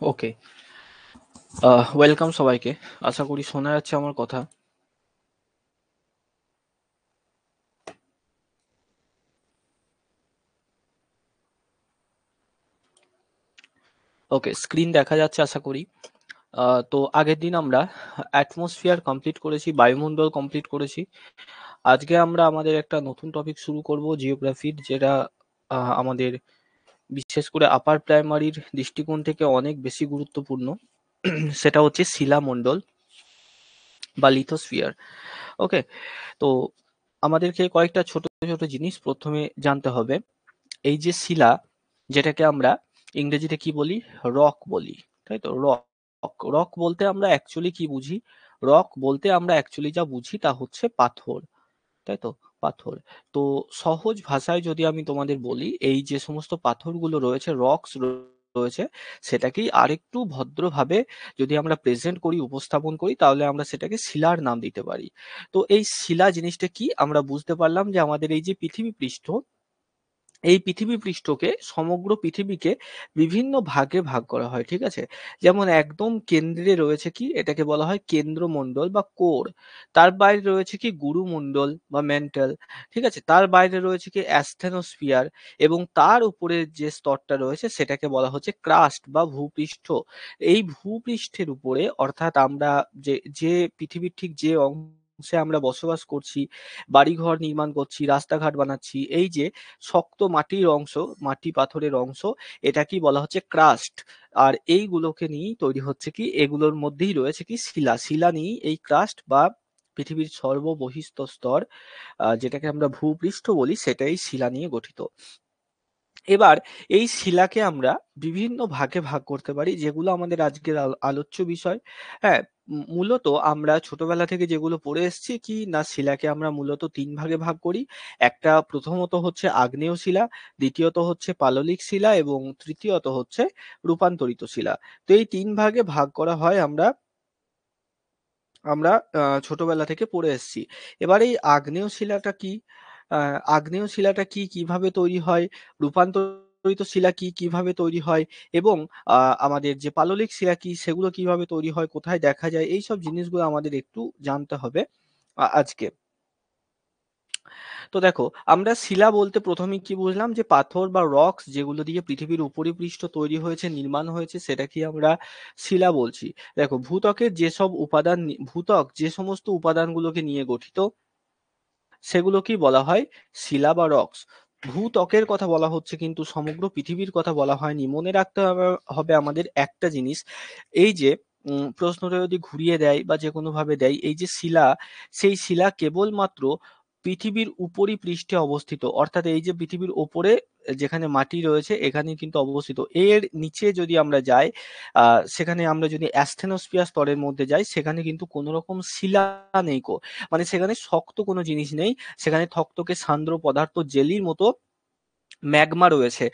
ওকে, welcome সবাইকে। আশা করি শোনা যাচ্ছে আমার কথা। ওকে, স্ক্রিন দেখা যাচ্ছে আশা করি। তো আগের দিন আমরা অ্যাটমসফিয়ার কমপ্লিট করেছি, বায়ুমণ্ডল কমপ্লিট করেছি। আজকে আমরা আমাদের একটা নতুন টপিক শুরু করব জিওগ্রাফির, যেটা আমাদের বিশেষ করে আপার প্রাইমারির দৃষ্টিকোণ থেকে অনেক বেশি গুরুত্বপূর্ণ। সেটা হচ্ছে শিলামণ্ডল বা লিথোস্ফিয়ার। ওকে, তো আমাদেরকে কয়েকটা ছোট ছোট জিনিস প্রথমে জানতে হবে। এই যে শিলা, যেটাকে আমরা ইংরেজিতে কি বলি, রক বলি, তাই তো। রক, রক বলতে আমরা অ্যাকচুয়ালি কি বুঝি? রক বলতে আমরা অ্যাকচুয়ালি যা বুঝি তা হচ্ছে পাথর, তাই তো, পাথর। তো সহজ ভাষায় যদি আমি তোমাদের বলি, এই যে সমস্ত পাথরগুলো রয়েছে, রক্স রয়েছে, সেটাকেই আরেকটু ভদ্রভাবে যদি আমরা প্রেজেন্ট করি, উপস্থাপন করি, তাহলে আমরা সেটাকে শিলার নাম দিতে পারি। তো এই শিলা জিনিসটা কি, আমরা বুঝতে পারলাম যে আমাদের এই যে পৃথিবী পৃষ্ঠ, এই পৃথিবী পৃষ্ঠকে, সমগ্র পৃথিবীকে বিভিন্ন ভাগে ভাগ করা হয়, ঠিক আছে। যেমন একদম কেন্দ্রে রয়েছে কি, এটাকে বলা হয় কেন্দ্রমণ্ডল বা কোর। তার বাইরে রয়েছে কি গুরুমণ্ডল বা মেন্টাল, ঠিক আছে। তার বাইরে রয়েছে কি অ্যাস্থেনোস্ফিয়ার, এবং তার উপরে যে স্তরটা রয়েছে সেটাকে বলা হচ্ছে ক্রাস্ট বা ভূপৃষ্ঠ। এই ভূপৃষ্ঠের উপরে, অর্থাৎ আমরা যে যে পৃথিবীর ঠিক যে অংশে আমরা বসবাস করছি, বাড়িঘর নির্মাণ করছি, রাস্তাঘাট বানাচ্ছি, এই যে শক্ত মাটির অংশ, মাটি পাথরের অংশ, এটাকেই বলা হচ্ছে ক্রাস্ট। আর এইগুলোকে নিয়েই তৈরি হচ্ছে কি, এগুলোর মধ্যেই রয়েছে কি শিলা। শিলা নিয়েই এই ক্রাস্ট বা পৃথিবীর সর্ববহিঃস্থ স্তর, যেটাকে আমরা ভূপৃষ্ঠ বলি, সেটাই শিলা নিয়ে গঠিত। এবার এই শিলাকে আমরা বিভিন্ন ভাগে ভাগ করতে পারি, যেগুলো আমাদের আজকের আলোচ্য বিষয়। হ্যাঁ, মূলত আমরা ছোটবেলা থেকে যেগুলো পড়ে এসেছি কি না, শিলাকে আমরা মূলত তিন ভাগে ভাগ করি। একটা, প্রথমত হচ্ছে আগ্নেয় শিলা, দ্বিতীয়ত হচ্ছে পাললিক শিলা, এবং তৃতীয়ত হচ্ছে রূপান্তরিত শিলা। তো এই তিন ভাগে ভাগ করা হয়, আমরা আমরা ছোটবেলা থেকে পড়ে এসেছি। এবার এই আগ্নেয় শিলাটা কি, আগ্নেয় শিলাটা কি, কিভাবে তৈরি হয়, রূপান্তরিত শিলা কি, কিভাবে তৈরি হয়, এবং আমাদের যে পাললিক শিলা কি, সেগুলো কিভাবে তৈরি হয়, কোথায় দেখা যায়, এই সব জিনিসগুলো আমাদের একটু জানতে হবে আজকে। তো দেখো, আমরা শিলা বলতে প্রথমেই কি বুঝলাম, যে পাথর বা রকস যেগুলো দিয়ে পৃথিবীর উপরিপৃষ্ঠ তৈরি হয়েছে, নির্মাণ হয়েছে, সেটাকে আমরা শিলা বলছি। দেখো, ভূত্বকের যেসব উপাদান ভূত্বক যে সমস্ত উপাদানগুলোকে নিয়ে গঠিত, সেগুলোকেই বলা হয় শিলা বা রকস। ভূত্বকের কথা বলা হচ্ছে, কিন্তু সমগ্র পৃথিবীর কথা বলা হয়নি। মনে রাখতে হবে আমাদের একটা জিনিস, এই যে প্রশ্নটা যদি ঘুরিয়ে দেয় বা যে কোনো ভাবে দেয়, এই যে শিলা, সেই শিলা কেবলমাত্র পৃথিবীর উপরিপৃষ্ঠে অবস্থিত, অর্থাৎ এই যে পৃথিবীর ওপরে যেখানে মাটি রয়েছে এখানে কিন্তু অবস্থিত। এর নিচে যদি আমরা যাই, সেখানে আমরা যদি অ্যাস্থেনোস্ফিয়ার স্তরের মধ্যে যাই, সেখানে কিন্তু কোনো রকম শিলা নেই কো, মানে সেখানে শক্ত কোনো জিনিস নেই, সেখানে থকথকে সান্দ্র পদার্থ, জেলির মতো ম্যাগমা রয়েছে।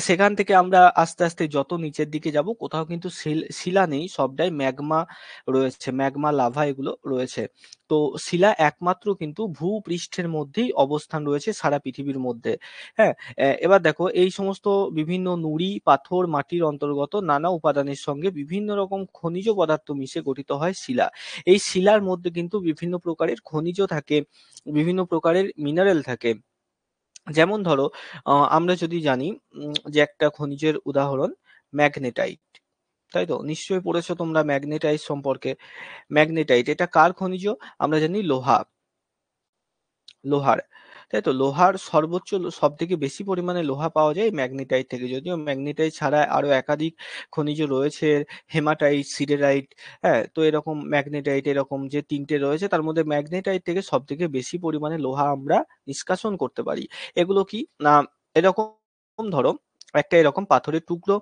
সেখান থেকে আমরা আস্তে আস্তে যত নিচের দিকে যাব, কোথাও কিন্তু শিলা নেই, সবটাই ম্যাগমা রয়েছে, ম্যাগমা লাভা এগুলো রয়েছে। তো শিলা একমাত্র কিন্তু ভূপৃষ্ঠের মধ্যেই অবস্থান রয়েছে সারা পৃথিবীর মধ্যে। হ্যাঁ, এবার দেখো, এই সমস্ত বিভিন্ন নুড়ি, পাথর, মাটির অন্তর্গত নানা উপাদানের সঙ্গে বিভিন্ন রকম খনিজ পদার্থ মিশে গঠিত হয় শিলা। এই শিলার মধ্যে কিন্তু বিভিন্ন প্রকারের খনিজ থাকে, বিভিন্ন প্রকারের মিনারেল থাকে। যেমন ধরো, আমরা যদি জানি যে একটা খনিজের উদাহরণ ম্যাগনেটাইট, তাই তো, নিশ্চয়ই পড়েছো তোমরা ম্যাগনেটাইট সম্পর্কে। ম্যাগনেটাইট এটা কার খনিজ? আমরা জানি লোহার, তাই তো। লোহার সর্বোচ্চ, সব থেকে বেশি পরিমাণে লোহা পাওয়া যায় ম্যাগনেটাইট থেকে, যদিও ম্যাগনেটাইট ছাড়া আরো একাধিক খনিজ রয়েছে, হেমাটাইট, সিডেরাইট। হ্যাঁ, তো এরকম ম্যাগনেটাইট, এরকম যে তিনটে রয়েছে, তার মধ্যে ম্যাগনেটাইট থেকে সব থেকে বেশি পরিমাণে লোহা আমরা নিষ্কাশন করতে পারি। এগুলো কি না, এরকম ধরো একটা এরকম পাথরের টুকরো,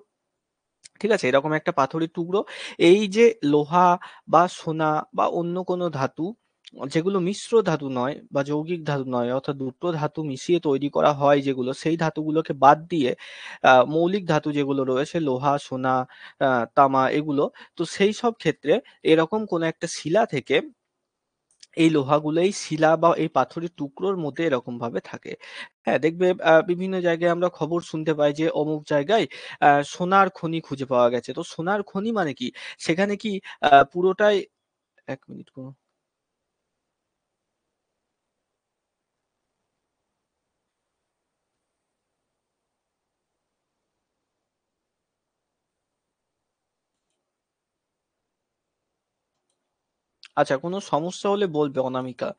ঠিক আছে, এরকম একটা পাথরের টুকরো, এই যে লোহা বা সোনা বা অন্য কোনো ধাতু, যেগুলো মিশ্র ধাতু নয় বা যৌগিক ধাতু নয়, অর্থাৎ দুটো ধাতু মিশিয়ে তৈরি করা হয় যেগুলো, সেই ধাতুগুলোকে বাদ দিয়ে মৌলিক ধাতু যেগুলো রয়েছে, লোহা, সোনা, তামা, এগুলো, তো সেই সব ক্ষেত্রে এরকম কোন একটা শিলা থেকে এই লোহাগুলোই শিলা বা এই পাথরের টুকরোর মধ্যে এরকম ভাবে থাকে। হ্যাঁ, দেখবে বিভিন্ন জায়গায় আমরা খবর শুনতে পাই যে অমুক জায়গায় সোনার খনি খুঁজে পাওয়া গেছে। তো সোনার খনি মানে কি? সেখানে কি পুরোটাই ১ মিনিট আচ্ছা, কোনো সমস্যা হলে বলবে অনামিকা।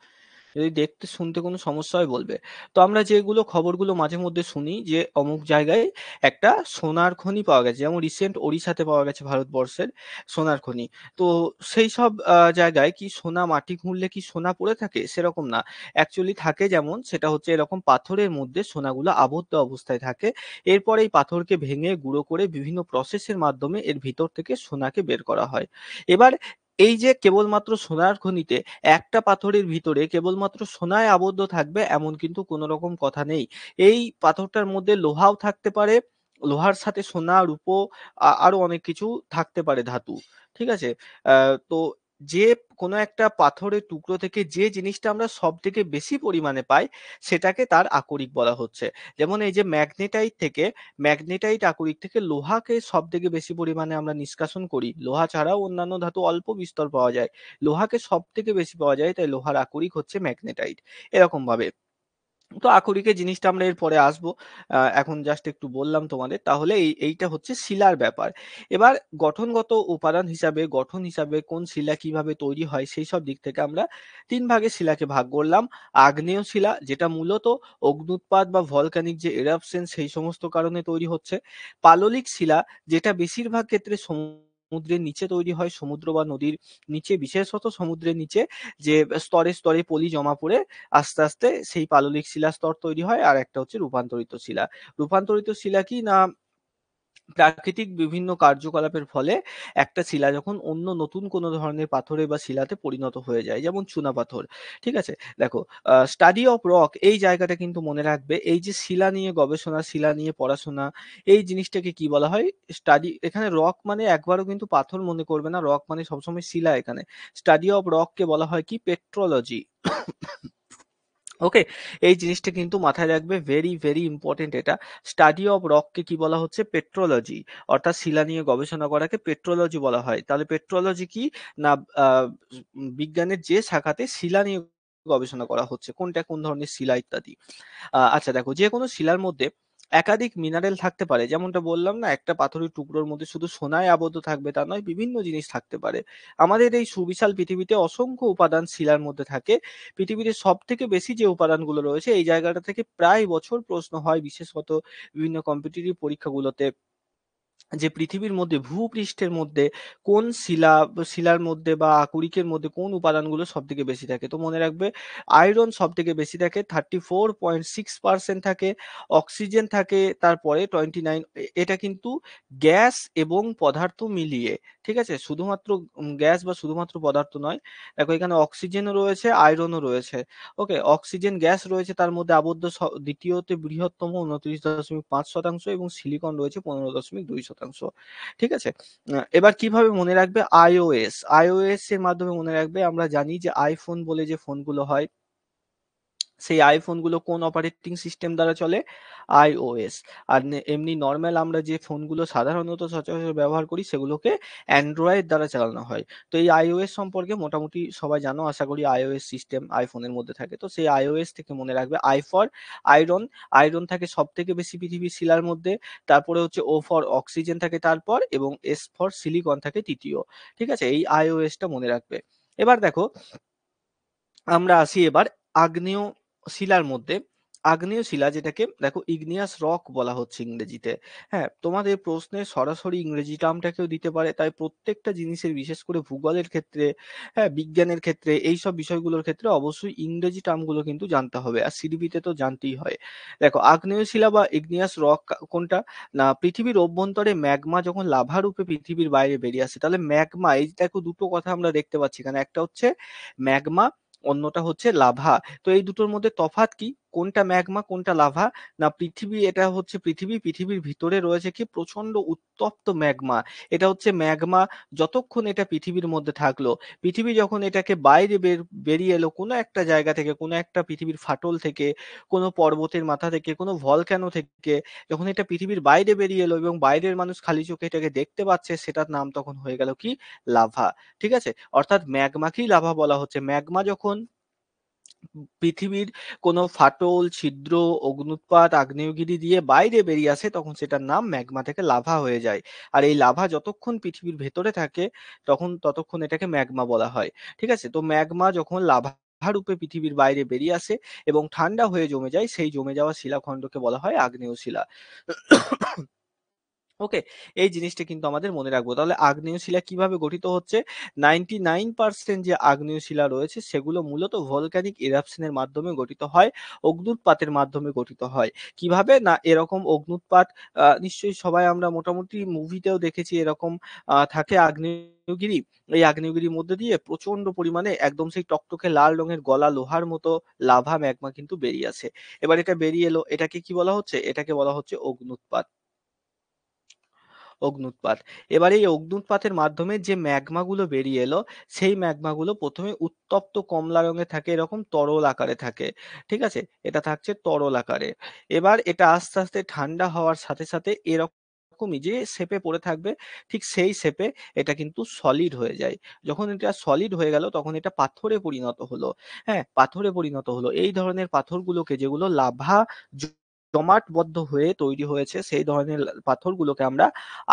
যদি দেখতে শুনতে কোনো সমস্যা হয় বলবে। তো আমরা যেগুলো খবরগুলো মাঝে মধ্যে শুনি যে অমুক জায়গায় একটা সোনার খনি পাওয়া গেছে। যেমন রিসেন্ট ওড়িশাতে পাওয়া গেছে ভারতবর্ষের সোনার খনি। তো সেইসব জায়গায় কি সোনা মাটি খুঁড়লে কি সোনা পড়ে থাকে? সেরকম না। অ্যাকচুয়ালি থাকে যেমন সেটা হচ্ছে এরকম পাথরের মধ্যে সোনাগুলো আবদ্ধ অবস্থায় থাকে। এরপর এই পাথরকে ভেঙে গুঁড়ো করে বিভিন্ন প্রসেসের মাধ্যমে এর ভিতর থেকে সোনাকে বের করা হয়। এবার এই যে কেবলমাত্র সোনার খনিতে একটা পাথরের ভিতরে কেবলমাত্র সোনায় আবদ্ধ থাকবে এমন কিন্তু কোনো রকম কথা নেই। এই পাথরটার মধ্যে লোহাও থাকতে পারে, লোহার সাথে সোনা, রূপো আরো অনেক কিছু থাকতে পারে ধাতু। ঠিক আছে? তো যে কোনো একটা পাথরের টুকরো থেকে যে জিনিসটা আমরা সবথেকে বেশি পরিমাণে পাই সেটাকে তার আকরিক বলা হচ্ছে। যেমন এই যে ম্যাগনেটাইট থেকে ম্যাগনেটাইট আকরিক থেকে লোহাকে সবথেকে বেশি পরিমাণে আমরা নিষ্কাশন করি। লোহা ছাড়াও অন্যান্য ধাতু অল্প বিস্তর পাওয়া যায়। লোহাকে সবথেকে বেশি পাওয়া যায় তাই লোহার আকরিক হচ্ছে ম্যাগনেটাইট। এরকম ভাবে। তো আকরিকের জিনিসটা আমরা এরপরে আসবো। এখন জাস্ট একটু বললাম তোমাদের। তাহলে এইটা হচ্ছে শিলার ব্যাপার। এবার গঠন হিসাবে কোন শিলা কিভাবে তৈরি হয় সেইসব দিক থেকে আমরা ৩ ভাগে শিলাকে ভাগ করলাম। আগ্নেয় শিলা যেটা মূলত অগ্ন্যুৎপাত বা ভলক্যানিক যে এরাপশন সেই সমস্ত কারণে তৈরি হচ্ছে। পাললিক শিলা যেটা বেশিরভাগ ক্ষেত্রে সমুদ্রের নিচে তৈরি হয়, সমুদ্র বা নদীর নিচে, বিশেষত সমুদ্রের নিচে যে স্তরে, স্তরে পলি জমা পড়ে আস্তে, আস্তে সেই পাললিক শিলা স্তর তৈরি হয়। আর একটা হচ্ছে রূপান্তরিত শিলা। রূপান্তরিত শিলা কি না প্রাকৃতিক বিভিন্ন কার্যকলাপের ফলে একটা শিলা যখন অন্য নতুন কোনো ধরনের পাথরে বা শিলাতে পরিণত হয়ে যায়। যেমন চুনাপাথর। ঠিক আছে? দেখো স্টাডি অফ রক এই জায়গাটা কিন্তু মনে রাখবে। এই যে শিলা নিয়ে গবেষণা, শিলা নিয়ে পড়াশোনা এই জিনিসটাকে কি বলা হয়? স্টাডি এখানে রক মানে একবারও কিন্তু পাথর মনে করবে না। রক মানে সবসময় শিলা এখানে। স্টাডি অফ রককে বলা হয় কি পেট্রোলজি। ওকে, এই জিনিসটা কিন্তু মাথায় রাখবে, ভেরি ভেরি ইম্পর্টেন্ট এটা। স্টাডি অফ রককে কি বলা হচ্ছে? পেট্রোলজি। অর্থাৎ শিলা নিয়ে গবেষণা করাকে পেট্রোলজি বলা হয়। তাহলে পেট্রোলজি কি না বিজ্ঞানের যে শাখাতে শিলা নিয়ে গবেষণা করা হচ্ছে, কোনটা কোন ধরনের শিলা ইত্যাদি। আচ্ছা দেখো, যে কোনো শিলার মধ্যে একাধিক মিনারেল থাকতে পারে। যেমনটা বললাম না, একটা পাথরের টুকরোর মধ্যে শুধু সোনায় আবদ্ধ থাকবে তা নয়, বিভিন্ন জিনিস থাকতে পারে। আমাদের এই সুবিশাল পৃথিবীতে অসংখ্য উপাদান শিলার মধ্যে থাকে। পৃথিবীতে সবথেকে বেশি যে উপাদানগুলো রয়েছে এই জায়গাটা থেকে প্রায় বছর প্রশ্ন হয়, বিশেষত বিভিন্ন কম্পিটিটিভ পরীক্ষাগুলোতে, যে পৃথিবীর মধ্যে ভূপৃষ্ঠের মধ্যে কোন শিলার মধ্যে বা আকরিকের মধ্যে কোন উপাদানগুলো সবথেকে বেশি থাকে। তো মনে রাখবে, আয়রন সবথেকে বেশি থাকে, 34.6% থাকে। অক্সিজেন থাকে তারপরে 29। এটা কিন্তু গ্যাস এবং পদার্থ মিলিয়ে। ঠিক আছে? শুধুমাত্র গ্যাস বা শুধুমাত্র পদার্থ নয়। দেখো এখানে অক্সিজেনও রয়েছে, আয়রনও রয়েছে। ওকে, অক্সিজেন গ্যাস রয়েছে তার মধ্যে আবদ্ধ দ্বিতীয়তে বৃহত্তম 29.5% এবং সিলিকন রয়েছে 15.2%। ঠিক আছে? এবার কিভাবে মনে রাখবে? iOS। iOS এর মাধ্যমে মনে রাখবে, আমরা জানি যে আইফোন বলে যে ফোনগুলো হয় সেই আইফোনগুলো কোন অপারেটিং সিস্টেম দ্বারা চলে? iOS। আর এমনি নরমাল আমরা যে ফোনগুলো সাধারণত সচরাচর ব্যবহার করি সেগুলোকে অ্যান্ড্রয়েড দ্বারা চালানো হয়। তো এই iOS সম্পর্কে মোটামুটি সবাই জানো আশা করি। iOS সিস্টেম আইফোনের মধ্যে থাকে। তো সেই iOS থেকে মনে রাখবে I ফর আয়রন। আয়রন থাকে সবথেকে বেশি পৃথিবীর শিলার মধ্যে। তারপরে হচ্ছে O ফর অক্সিজেন থাকে তারপর, এবং S ফর সিলিকন থাকে তৃতীয়। ঠিক আছে? এই iOS টা মনে রাখবে। এবার দেখো, আমরা আসি এবার আগ্নেয় শিলার মধ্যে। আগ্নেয় শিলা যেটাকে দেখো ইগনিয়াস রক বলা হচ্ছে ইংরেজিতে। হ্যাঁ, তোমাদের প্রশ্নে সরাসরি ইংরেজি টার্মটাকেও দিতে পারে। তাই প্রত্যেকটা জিনিসের, বিশেষ করে ভূগোলের ক্ষেত্রে, হ্যাঁ বিজ্ঞানের ক্ষেত্রে, এইসব বিষয়গুলোর ক্ষেত্রে অবশ্যই ইংরেজি টার্মগুলো কিন্তু জানতে হবে। আর সিডিপিতে তো জানতেই হয়। দেখো আগ্নেয় শিলা বা ইগনিয়াস রক কোনটা? না পৃথিবীর অভ্যন্তরে ম্যাগমা যখন লাভা রূপে পৃথিবীর বাইরে বেরিয়ে আসে, তাহলে ম্যাগমা, এই দেখো দুটো কথা আমরা দেখতে পাচ্ছি এখানে। একটা হচ্ছে ম্যাগমা, অন্যটা হচ্ছে লাভা। তো এই দুটোর মধ্যে তফাৎ কি? কোনটা ম্যাগমা কোনটা লাভা? না পৃথিবী, এটা হচ্ছে পৃথিবী। পৃথিবীর ভিতরে রয়েছে কি প্রচন্ড উত্তপ্ত ম্যাগমা। এটা হচ্ছে ম্যাগমা। যতক্ষণ এটা পৃথিবীর মধ্যে থাকলো, পৃথিবী যখন এটাকে বাইরে বেরিয়ে এলো কোনো একটা জায়গা থেকে, কোনো একটা পৃথিবীর ফাটল থেকে, কোনো পর্বতের মাথা থেকে, কোনো ভলক্যানো থেকে, যখন এটা পৃথিবীর বাইরে বেরিয়ে এলো এবং বাইরের মানুষ খালি চোখে এটাকে দেখতে পাচ্ছে, সেটার নাম তখন হয়ে গেল কি লাভা। ঠিক আছে, অর্থাৎ ম্যাগমাকেই লাভা বলা হচ্ছে। ম্যাগমা যখন পৃথিবীর কোনো ফাটল, ছিদ্র, অগ্ন্যুৎপাত, আগ্নেয়গিরি দিয়ে বাইরে বেরিয়ে আসে, তখন সেটার নাম ম্যাগমা থেকে লাভা হয়ে যায়। আর এই লাভা যতক্ষণ পৃথিবীর ভেতরে থাকে ততক্ষণ এটাকে ম্যাগমা বলা হয়। ঠিক আছে, তো ম্যাগমা যখন লাভা রূপে পৃথিবীর বাইরে বেরিয়ে আসে এবং ঠান্ডা হয়ে জমে যায়, সেই জমে যাওয়া শিলাখণ্ডকে বলা হয় আগ্নেয় শিলা। ওকে, এই জিনিসটা কিন্তু আমাদের মনে রাখবো। তাহলে আগ্নেয় শিলা কিভাবে গঠিত হচ্ছে? 99% যে আগ্নেয় শিলা রয়েছে সেগুলো মূলত ভলক্যানিক ইরাপশনের মাধ্যমে গঠিত হয়, অগ্ন্যুৎপাতের মাধ্যমে গঠিত হয়। কিভাবে? না এরকম অগ্ন্যুৎপাত, নিশ্চয়ই সবাই আমরা মোটামুটি মুভিতেও দেখেছি, এরকম থাকে আগ্নেয়গিরি। এই আগ্নেয়গিরির মধ্যে দিয়ে প্রচন্ড পরিমাণে একদম সেই টকটকে লাল রঙের গলা লোহার মতো লাভা ম্যাগমা কিন্তু বেরিয়ে আসে। এবার এটা বেরিয়ে এলো, এটাকে কি বলা হচ্ছে? এটাকে বলা হচ্ছে অগ্ন্যুৎপাত। অগ্ন্যুৎপাত। এবার এই অগ্ন্যুৎপাতের মাধ্যমে যে ম্যাগমাগুলো বেরিয়ে এলো, সেই ম্যাগমাগুলো প্রথমে উত্তপ্ত কমলা রঙে থাকে, এরকম তরল আকারে থাকে। ঠিক আছে? এটা থাকছে তরল আকারে। এবার এটা আস্তে আস্তে ঠান্ডা হওয়ার সাথে সাথে এরকমই যে শেপে পড়ে থাকবে, ঠিক সেই শেপে এটা কিন্তু সলিড হয়ে যায়। যখন এটা সলিড হয়ে গেল তখন এটা পাথরে পরিণত হলো। হ্যাঁ, পাথরে পরিণত হলো। এই ধরনের পাথরগুলোকে, যেগুলো লাভা জমাটবদ্ধ হয়ে তৈরি হয়েছে, সেই ধরনের পাথরগুলোকে আমরা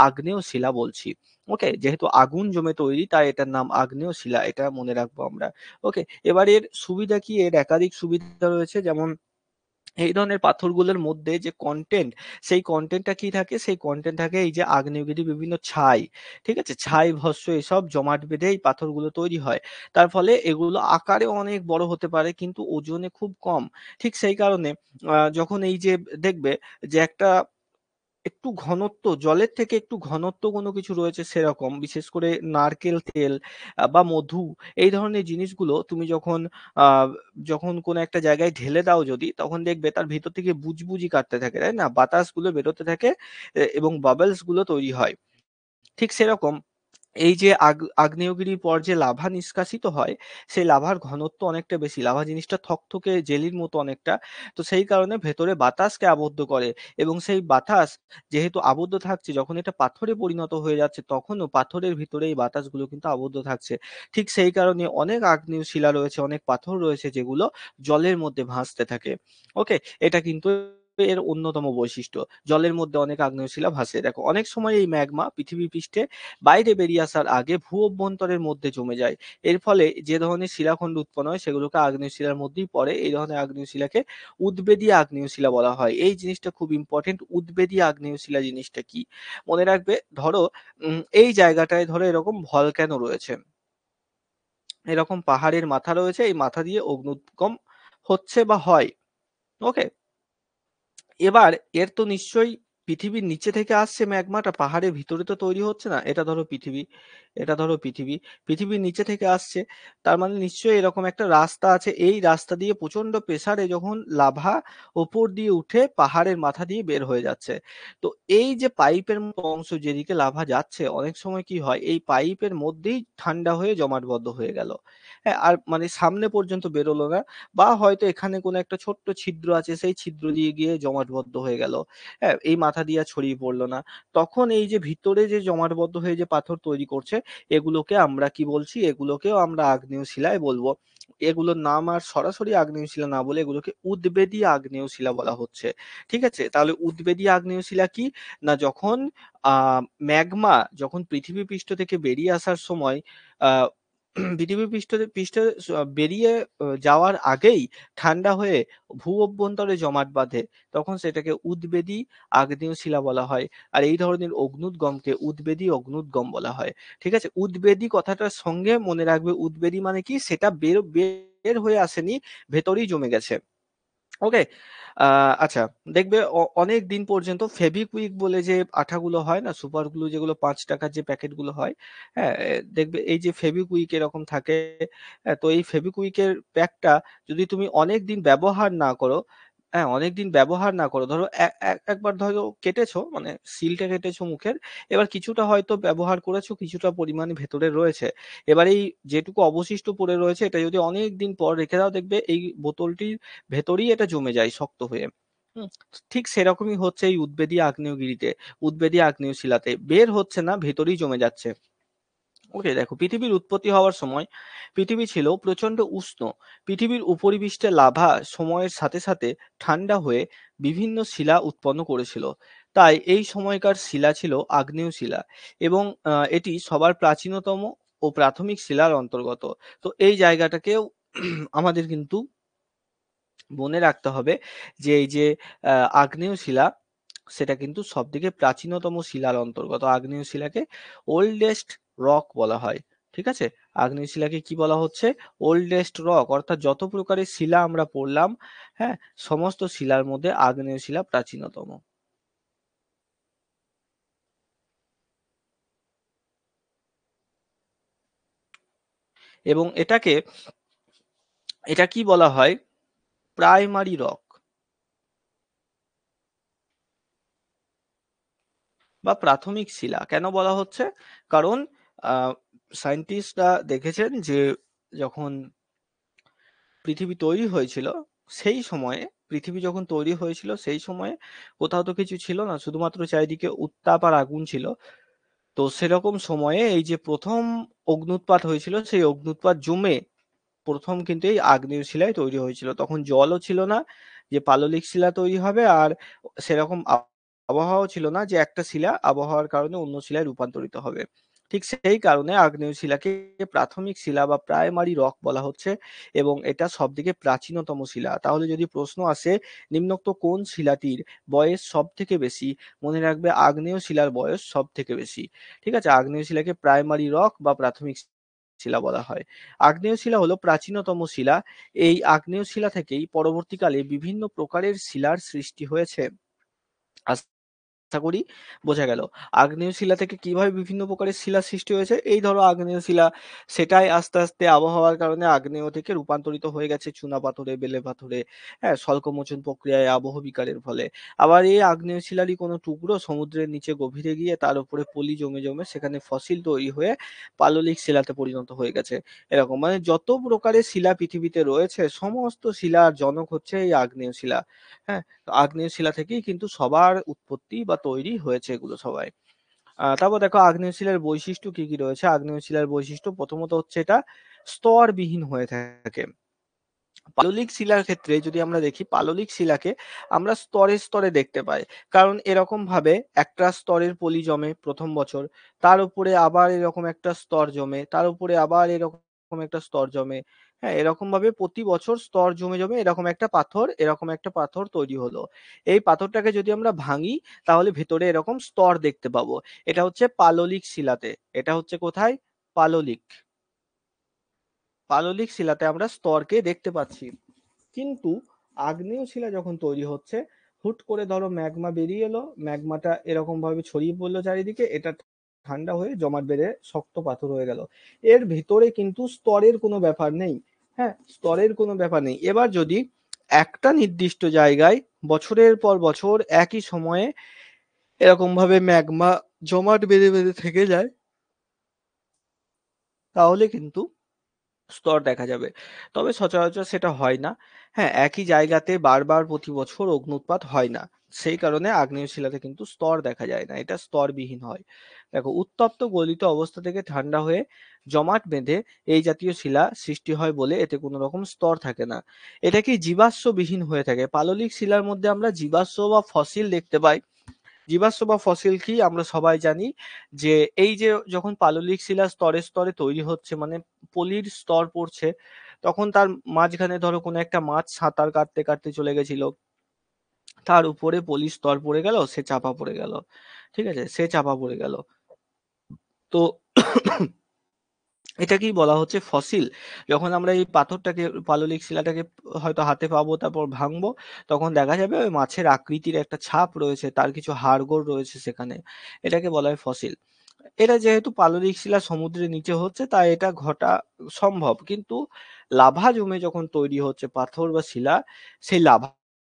আগ্নেয় শিলা বলছি। ওকে, যেহেতু আগুন জমে তৈরি তাই এটার নাম আগ্নেয় শিলা, এটা মনে রাখবো আমরা। ওকে, এবার এর সুবিধা কি? এর একাধিক সুবিধা রয়েছে। যেমন এই ধরনের পাথরগুলোর মধ্যে যে কন্টেন্ট, সেই কন্টেন্টটা কি থাকে? সেই কন্টেন্ট থাকে এই যে আগ্নেয়গিরির বিভিন্ন ছাই। ঠিক আছে, ছাই ভস্ম এসব জমাট বেঁধে এই পাথরগুলো তৈরি হয়। তার ফলে এগুলো আকারে অনেক বড় হতে পারে কিন্তু ওজনে খুব কম। ঠিক সেই কারণে যখন এই যে দেখবে যে একটা একটু ঘনত্ব, জলের থেকে একটু ঘনত্ব কোনো কিছু রয়েছে সেরকম, বিশেষ করে নারকেল তেল বা মধু, এই ধরনের জিনিসগুলো তুমি যখন আহ যখন কোনো একটা জায়গায় ঢেলে দাও যদি, তখন দেখবে তার ভিতর থেকে বুজবুজি কাটতে থাকে, তাই না? বাতাসগুলো বেরোতে থাকে এবং বাবলস গুলো তৈরি হয়। ঠিক সেরকম এই যে আগ্নেয়গিরির পর যে লাভা নিষ্কাশিত হয়, সেই লাভার ঘনত্ব অনেকটা বেশি। লাভা জিনিসটা থকথকে জেলির মতো অনেকটা। তো সেই কারণে ভেতরে বাতাসকে আবদ্ধ করে এবং সেই বাতাস যেহেতু আবদ্ধ থাকছে, যখন এটা পাথরে পরিণত হয়ে যাচ্ছে তখনও পাথরের ভিতরে এই বাতাসগুলো কিন্তু আবদ্ধ থাকছে। ঠিক সেই কারণে অনেক আগ্নেয় শিলা রয়েছে, অনেক পাথর রয়েছে যেগুলো জলের মধ্যে ভাসতে থাকে। ওকে, এটা কিন্তু এর অন্যতম বৈশিষ্ট্য। জলের মধ্যে অনেক আগ্নেয় শিলা ভাসে। দেখো অনেক সময় এই ম্যাগমা পৃথিবী পৃষ্ঠে বাইরে বেরিয়ে আসার আগে ভূ-অভ্যন্তরের মধ্যে জমে যায়। এর ফলে যে ধরনের শিলাখণ্ড উৎপন্ন হয় সেগুলোকে আগ্নেয় শিলার মধ্যেই পড়ে। এই ধরনের আগ্নেয় শিলাকে উদবেধী আগ্নেয় শিলা বলা হয়। এই জিনিসটা খুব ইম্পর্টেন্ট। উদবেধী আগ্নেয় শিলা জিনিসটা কি? মনে রাখবে, ধরো এই জায়গাটায় ধরো এরকম ভলক্যানো রয়েছে। এরকম পাহাড়ের মাথা রয়েছে, এই মাথা দিয়ে অগ্ন্যুৎগম হচ্ছে বা হয়। ওকে, এবার এর তো নিশ্চয়ই পৃথিবীর নিচে থেকে আসছে ম্যাগমাটা, পাহাড়ের ভিতরে তো তৈরি হচ্ছে না। এটা ধরো পৃথিবী, এটা ধরো পৃথিবী, পৃথিবীর নিচে থেকে আসছে। তার মানে নিশ্চয়ই এরকম একটা রাস্তা আছে, এই রাস্তা দিয়ে প্রচন্ড প্রেসারে যখন লাভা ওপর দিয়ে উঠে পাহাড়ের মাথা দিয়ে বের হয়ে যাচ্ছে। তো এই যে পাইপের মতো অংশ যেদিকে লাভা যাচ্ছে, অনেক সময় কি হয়, এই পাইপের মধ্যেই ঠান্ডা হয়ে জমাটবদ্ধ হয়ে গেল। হ্যাঁ, আর মানে সামনে পর্যন্ত বেরোলো না, বা হয়তো এখানে কোনো একটা ছোট্ট ছিদ্র আছে, সেই ছিদ্র দিয়ে গিয়ে জমাটবদ্ধ হয়ে গেল। হ্যাঁ, এই মাথা দিয়ে আর ছড়িয়ে পড়লো না। তখন এই যে ভিতরে যে জমাটবদ্ধ হয়ে যে পাথর তৈরি করছে, এগুলোকে আমরা কি বলছি? এগুলোকেও আমরা আগ্নেয় শিলায় বলবো। এগুলোর নাম আর সরাসরি আগ্নেয় শিলা না বলে এগুলোকে উদবেধী আগ্নেয় শিলা বলা হচ্ছে। ঠিক আছে, তাহলে উদবেধী আগ্নেয় শিলা কি? না যখন আহ ম্যাগমা যখন পৃথিবী পৃষ্ঠ থেকে বেরিয়ে আসার সময় আহ পৃথিবী পৃষ্ঠে বেরিয়ে যাওয়ার আগেই ঠান্ডা হয়ে ভূ-অভ্যন্তরে জমাট বাঁধে, তখন সেটাকে উদবেধী আগ্নেয় শিলা বলা হয়। আর এই ধরনের অগ্ন্যুৎগমকে উদবেধী অগ্ন্যুৎগম বলা হয়। ঠিক আছে, উদবেধী কথাটার সঙ্গে মনে রাখবে, উদবেধী মানে কি? সেটা বের বের হয়ে আসেনি, ভেতরেই জমে গেছে। ওকে, আচ্ছা, দেখবে অনেক দিন পর্যন্ত ফেভিকুইক বলে যে আঠাগুলো হয় না, সুপার গ্লু, যেগুলো 5 টাকার যে প্যাকেটগুলো হয়, হ্যাঁ, দেখবে এই যে ফেভিকুইক এরকম থাকে। তো এই ফেভিকুইকের প্যাকটা যদি তুমি অনেক দিন ব্যবহার না করো, হ্যাঁ, অনেকদিন ব্যবহার না করো, ধরো একবার ধরো কেটেছো, মানে সিলটা কেটেছো মুখের, এবার কিছুটা হয়তো ব্যবহার করেছো, কিছুটা পরিমাণে ভেতরে রয়েছে, এবার এই যেটুকু অবশিষ্ট পড়ে রয়েছে এটা যদি অনেক দিন পর রেখে দাও, দেখবে এই বোতলটির ভেতরেই এটা জমে যায় শক্ত হয়ে। হুম, ঠিক সেরকমই হচ্ছে এই উদ্বেদী আগ্নেয়গিরিতে, উদ্বেদী আগ্নেয় শিলাতে বের হচ্ছে না, ভেতরেই জমে যাচ্ছে। ওকে, দেখো পৃথিবীর উৎপত্তি হওয়ার সময় পৃথিবী ছিল প্রচন্ড উষ্ণ। পৃথিবীর উপরিপৃষ্ঠে লাভা সময়ের সাথে সাথে ঠান্ডা হয়ে বিভিন্ন শিলা উৎপন্ন করেছিল। তাই এই সময়কার শিলা ছিল আগ্নেয় শিলা, এবং এটি সবার প্রাচীনতম ও প্রাথমিক শিলার অন্তর্গত। তো এই জায়গাটাকেও আমাদের কিন্তু মনে রাখতে হবে যে এই যে আগ্নেয় শিলা, সেটা কিন্তু সবথেকে প্রাচীনতম শিলার অন্তর্গত। আগ্নেয় শিলাকে ওল্ডেস্ট রক বলা হয়। ঠিক আছে, আগ্নেয় শিলাকে কি বলা হচ্ছে? ওল্ডেস্ট রক, অর্থাৎ যত প্রকারের শিলা আমরা পড়লাম, হ্যাঁ, সমস্ত শিলার মধ্যে আগ্নেয় শিলা প্রাচীনতম। এবং এটা কি বলা হয়? প্রাইমারি রক বা প্রাথমিক শিলা। কেন বলা হচ্ছে? কারণ সায়েন্টিস্টরা দেখেছেন যে যখন পৃথিবী তৈরি হয়েছিল, সেই সময়ে, পৃথিবী যখন তৈরি হয়েছিল সেই সময়ে কোথাও তো কিছু ছিল না, শুধুমাত্র চারিদিকে উত্তাপ আর আগুন ছিল। তো সেরকম সময়ে এই যে প্রথম অগ্নুৎপাত হয়েছিল, সেই অগ্নুৎপাত জমে প্রথম কিন্তু এই আগ্নেয় শিলায় তৈরি হয়েছিল। তখন জলও ছিল না যে পাললিক শিলা তৈরি হবে, আর সেরকম আবহাওয়াও ছিল না যে একটা শিলা আবহাওয়ার কারণে অন্য শিলায় রূপান্তরিত হবে। ঠিক সেই কারণে আগ্নেয় শিলাকে প্রাথমিক শিলা বা প্রাইমারি রক বলা হচ্ছে, এবং এটা সবথেকে প্রাচীনতম শিলা। তাহলে যদি প্রশ্ন আসে নিম্নোক্ত কোন শিলাটির বয়স সব থেকে বেশি, মনে রাখবে আগ্নেয় শিলার বয়স সব থেকে বেশি। ঠিক আছে, আগ্নেয় শিলাকে প্রাইমারি রক বা প্রাথমিক শিলা বলা হয়। আগ্নেয় শিলা হলো প্রাচীনতম শিলা। এই আগ্নেয় শিলা থেকেই পরবর্তীকালে বিভিন্ন প্রকারের শিলার সৃষ্টি হয়েছে। আশা করি বোঝা গেল। আগ্নেয় শিলা থেকে কিভাবে বিভিন্ন প্রকারের শিলার সৃষ্টি হয়েছে। এই ধরো আগ্নেয় শিলা, সেটাই আস্তে আস্তে আবহাওয়ার কারণে আগ্নেয় থেকে রূপান্তরিত হয়ে গেছে চুনা পাথরে, বেলে পাথরে, হ্যাঁ, স্বল্পমোচন প্রক্রিয়ায় আবহ বিকারের ফলে। আবার এই আগ্নেয় শিলারই কোনো টুকরো সমুদ্রের নিচে গভীরে গিয়ে তার উপরে পলি জমে জমে সেখানে ফসিল তৈরি হয়ে পাললিক শিলাতে পরিণত হয়ে গেছে। এরকম মানে যত প্রকারের শিলা পৃথিবীতে রয়েছে সমস্ত শিলার জনক হচ্ছে এই আগ্নেয় শিলা। হ্যাঁ, তো আগ্নেয় শিলা থেকেই কিন্তু সবার উৎপত্তি বা তৈরি হয়েছে এগুলো সবাই। তারপর দেখো আগ্নেয় শিলার বৈশিষ্ট্য কি কি রয়েছে। আগ্নেয় শিলার বৈশিষ্ট্য প্রথমত হচ্ছে এটা স্তরবিহীন হয়ে থাকে। পাললিক শিলার ক্ষেত্রে যদি আমরা দেখি, পাললিক শিলাকে আমরা স্তরে স্তরে দেখতে পাই। কারণ এরকম ভাবে একটা স্তরের পলি জমে প্রথম বছর, তার উপরে আবার এরকম একটা স্তর জমে, তার উপরে আবার এরকম একটা স্তর জমে। হ্যাঁ, এরকম ভাবে প্রতি বছর স্তর জমে জমে এরকম একটা পাথর তৈরি হলো। এই পাথরটাকে যদি আমরা ভাঙি তাহলে ভেতরে এরকম স্তর দেখতে পাবো। এটা হচ্ছে পাললিক শিলাতে। এটা হচ্ছে কোথায়? পাললিক। পাললিক শিলাতে আমরা স্তরকে দেখতে পাচ্ছি। কিন্তু আগ্নেয় শিলা যখন তৈরি হচ্ছে, হুট করে ধরো ম্যাগমা বেরিয়ে এলো, ম্যাগমাটা এরকম ভাবে ছড়িয়ে পড়লো চারিদিকে, এটা ঠান্ডা হয়ে জমাট বেঁধে শক্ত পাথর হয়ে গেল। এর ভিতরে কিন্তু স্তরের কোনো ব্যাপার নেই। হ্যাঁ, স্তরের কোনো ব্যাপার নেই। এবার যদি একটা নির্দিষ্ট জায়গায় বছরের পর বছর একই সময়ে এরকম ভাবে ম্যাগমা জমাট বেঁধে বেঁধে থেকে যায়, তাহলে কিন্তু স্তর দেখা যাবে। তবে সচরাচর সেটা হয় না। হ্যাঁ, একই জায়গাতে বারবার প্রতি বছর অগ্ন্যুৎপাত হয় না। সেই কারণে আগ্নেয় শিলাতে কিন্তু স্তর দেখা যায় না। এটা স্তরবিহীন হয়। দেখো উত্তপ্ত গলিত অবস্থা থেকে ঠান্ডা হয়ে জমাট বেঁধে এই জাতীয় শিলা সৃষ্টি হয় বলে এতে কোনো রকম স্তর থাকে না। এটা কি জীবাশ্মবিহীন হয়ে থাকে। পাললিক শিলার মধ্যে আমরা জীবাশ্ম বা ফসিল দেখতে পাই। জীবাশ্ম বা ফসিল কি আমরা সবাই জানি যে এই যে যখন পাললিক শিলা স্তরে স্তরে তৈরি হচ্ছে, মানে পলির স্তর পড়ছে, তখন তার মাঝখানে ধরো কোনো একটা মাছ সাঁতার কাটতে কাটতে চলে গেছিল, তার উপরে পলির স্তর পড়ে গেল, সে চাপা পড়ে গেল। ঠিক আছে, সে চাপা পড়ে গেল। তো এটাকেই বলা হচ্ছে ফসিল। যখন আমরা এই পাথরটাকে, পাললিক শিলাটাকে হয়তো হাতে পাবো, তারপর ভাঙবো, তখন দেখা যাবে ওই মাছের আকৃতির একটা ছাপ রয়েছে, তার কিছু হাড়গোড় রয়েছে সেখানে। এটাকে বলা হয় ফসিল। এটা যেহেতু পাললিক শিলা সমুদ্রের নিচে হচ্ছে তাই এটা ঘটা সম্ভব, কিন্তু লাভা জমে যখন তৈরি হচ্ছে পাথর বা শিলা, সেই লাভা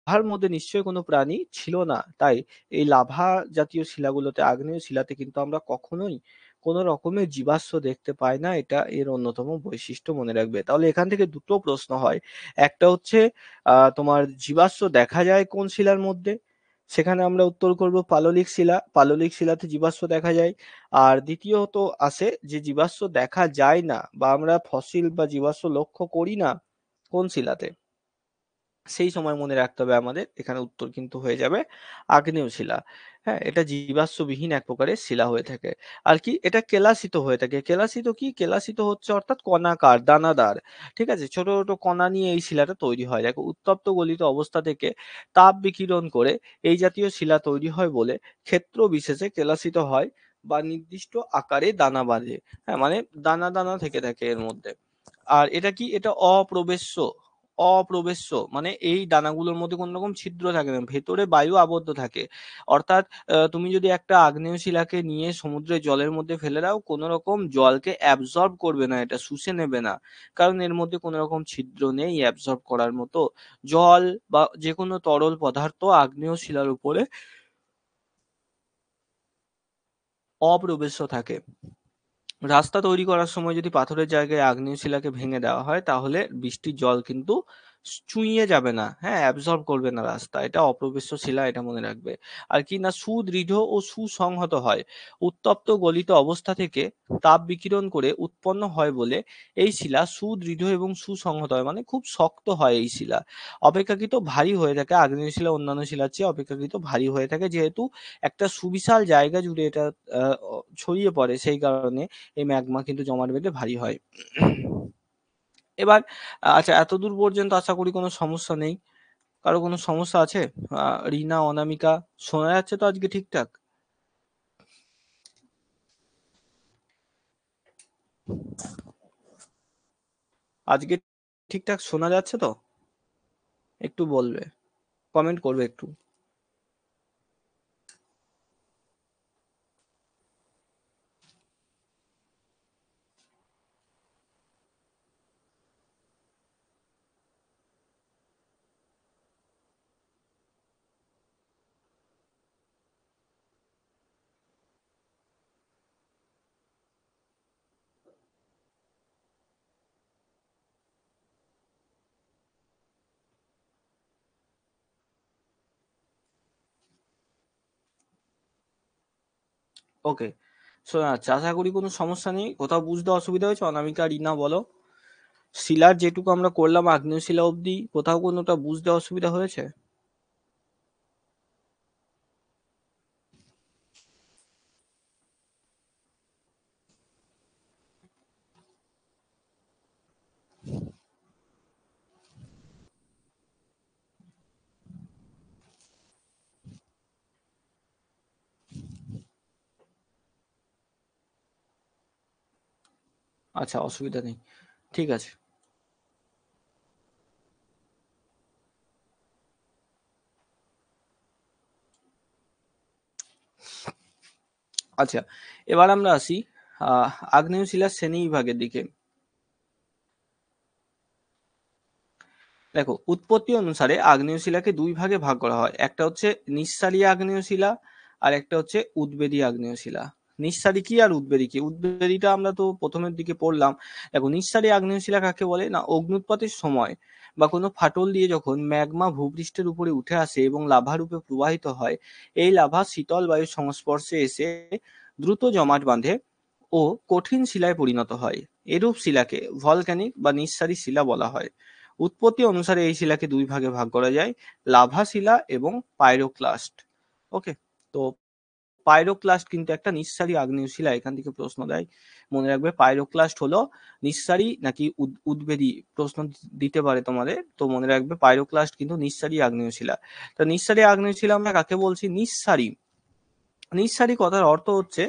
লাভার মধ্যে নিশ্চয়ই কোনো প্রাণী ছিল না। তাই এই লাভা জাতীয় শিলাগুলোতে, আগ্নেয় শিলাতে কিন্তু আমরা কখনোই কোনো রকমের জীবাশ্ম দেখতে পাই না। এটা এর অন্যতম বৈশিষ্ট্য, মনে রাখবে। তাহলে এখান থেকে দুটো প্রশ্ন হয়। একটা হচ্ছে তোমার জীবাশ্ম দেখা যায় কোন শিলার মধ্যে? সেখানে আমরা উত্তর করব পাললিক শিলা। পাললিক শিলাতে জীবাশ্ম দেখা যায়। আর দ্বিতীয়ত আসে যে জীবাশ্ম দেখা যায় না বা আমরা ফসিল বা জীবাশ্ম লক্ষ্য করি না কোন শিলাতে? সেই সময় মনে রাখতে হবে আমাদের, এখানে উত্তর কিন্তু হয়ে যাবে আগ্নেয় শিলা। হ্যাঁ, এটা জীবাশ্মবিহীন এক প্রকারের শিলা হয়ে থাকে। আর কি, এটা কেলাসিত হয়ে থাকে। কেলাসিত কি? কেলাসিত হচ্ছে অর্থাৎ কণাকার, দানাদার। ঠিক আছে, ছোট ছোট কণা নিয়ে এই শিলাটা তৈরি হয়। দেখো, উত্তপ্ত গলিত অবস্থা থেকে তাপ বিকিরণ করে এই জাতীয় শিলা তৈরি হয় বলে ক্ষেত্র বিশেষে কেলাসিত হয় বা নির্দিষ্ট আকারে দানা বাঁধে। হ্যাঁ, মানে দানা দানা থেকে থাকে এর মধ্যে। আর এটা কি? এটা অপ্রবেশ্য। অপ্রবেশ্য মানে এই দানাগুলোর মধ্যে কোনো রকম ছিদ্র থাকে না, ভেতরে বায়ু আবদ্ধ থাকে। অর্থাৎ তুমি যদি একটা আগ্নেয় শিলাকে নিয়ে সমুদ্রের জলের মধ্যে ফেলে দাও, কোনো রকম জলকে অ্যাবজর্ব করবে না, এটা শুষে নেবে না। কারণ এর মধ্যে কোনো রকম ছিদ্র নেই অ্যাবজর্ব করার মতো। জল বা যে কোনো তরল পদার্থ আগ্নেয় শিলার উপরে অপ্রবেশ্য থাকে। রাস্তা তৈরি করার সময় যদি পাথরের জায়গায় আগ্নেয় শিলাকে ভেঙে দেওয়া হয়, তাহলে বৃষ্টির জল কিন্তু চুইয়ে যাবে না, হ্যাঁ, অ্যাবজর্ব করবে না রাস্তা। এটা অপ্রবেশ্য শিলা, এটা মনে রাখবে। আর কি না, সুদৃঢ় ও সুসংহত হয়। উত্তপ্ত গলিত অবস্থা থেকে তাপ বিকিরণ করে উৎপন্ন হয় বলে এই শিলা সুদৃঢ় এবং সুসংহত হয়, মানে খুব শক্ত হয় এই শিলা। অপেক্ষাকৃত ভারী হয়ে থাকে, আগ্নেয় শিলা অন্যান্য শিলার চেয়ে অপেক্ষাকৃত ভারী হয়ে থাকে, যেহেতু একটা সুবিশাল জায়গা জুড়ে এটা ছড়িয়ে পড়ে, সেই কারণে এই ম্যাগমা কিন্তু জমাট বেঁধে ভারী হয়। এবার আচ্ছা, এতদূর পর্যন্ত আশা করি কোনো সমস্যা নেই। কারো কোনো সমস্যা আছে? রিনা, অনামিকা, শোনা যাচ্ছে তো আজকে ঠিকঠাক? আজকে ঠিকঠাক শোনা যাচ্ছে তো? একটু বলবে, কমেন্ট করবে একটু। ওকে, শোনা যাচ্ছে। আশা করি কোনো সমস্যা নেই। কোথাও বুঝতে অসুবিধা হয়েছে? অনামিকা, রিনা, বলো। শিলার যেটুকু আমরা করলাম আগ্নেয় শিলা অবধি, কোথাও কোনোটা বুঝতে অসুবিধা হয়েছে? আচ্ছা, অসুবিধা নেই, ঠিক আছে। আচ্ছা, এবার আমরা আসি আগ্নেয় শিলার শ্রেণী বিভাগের দিকে। দেখো, উৎপত্তি অনুসারে আগ্নেয় শিলাকে দুই ভাগে ভাগ করা হয়। একটা হচ্ছে নিঃসারী আগ্নেয় শিলা, আর একটা হচ্ছে উদ্বেদী আগ্নেয় শিলা। নিঃসারী কি আর উদ্বেদী কি? উদ্বেদীটা আমরা তো প্রথমের দিকে পড়লাম। দেখো, নিঃসারী আগ্নেয় শিলা কাকে বলে? না, অগ্নুৎপাতের সময় বা কোনো ফাটল দিয়ে যখন ম্যাগমা ভূপৃষ্ঠের উপরে উঠে আসে এবং লাভা রূপে প্রবাহিত হয়, এই লাভা শীতল বায়ুর সংস্পর্শে এসে দ্রুত জমাট বাঁধে ও কঠিন শিলায় পরিণত হয়। এরূপ শিলাকে ভলক্যানিক বা নিঃসারী শিলা বলা হয়। উৎপত্তি অনুসারে এই শিলাকে দুই ভাগে ভাগ করা যায়, লাভা শিলা এবং পাইরোক্লাস্ট। ওকে, তো পাইরোক্লাস্ট কিন্তু একটা নিঃসারী আগ্নেয় শিলা, এখান থেকে প্রশ্ন দেয়, মনে রাখবে। পাইরোক্লাস্ট হলো নিঃসারী নাকি উদ্বেদী, প্রশ্ন দিতে পারে তোমাদের। তো মনে রাখবে, পাইরোক্লাস্ট কিন্তু নিঃসারী আগ্নেয় শিলা। তো নিঃসারী আগ্নেয় শিলা আমরা কাকে বলছি? নিঃসারী। নিঃসারী কথার অর্থ হচ্ছে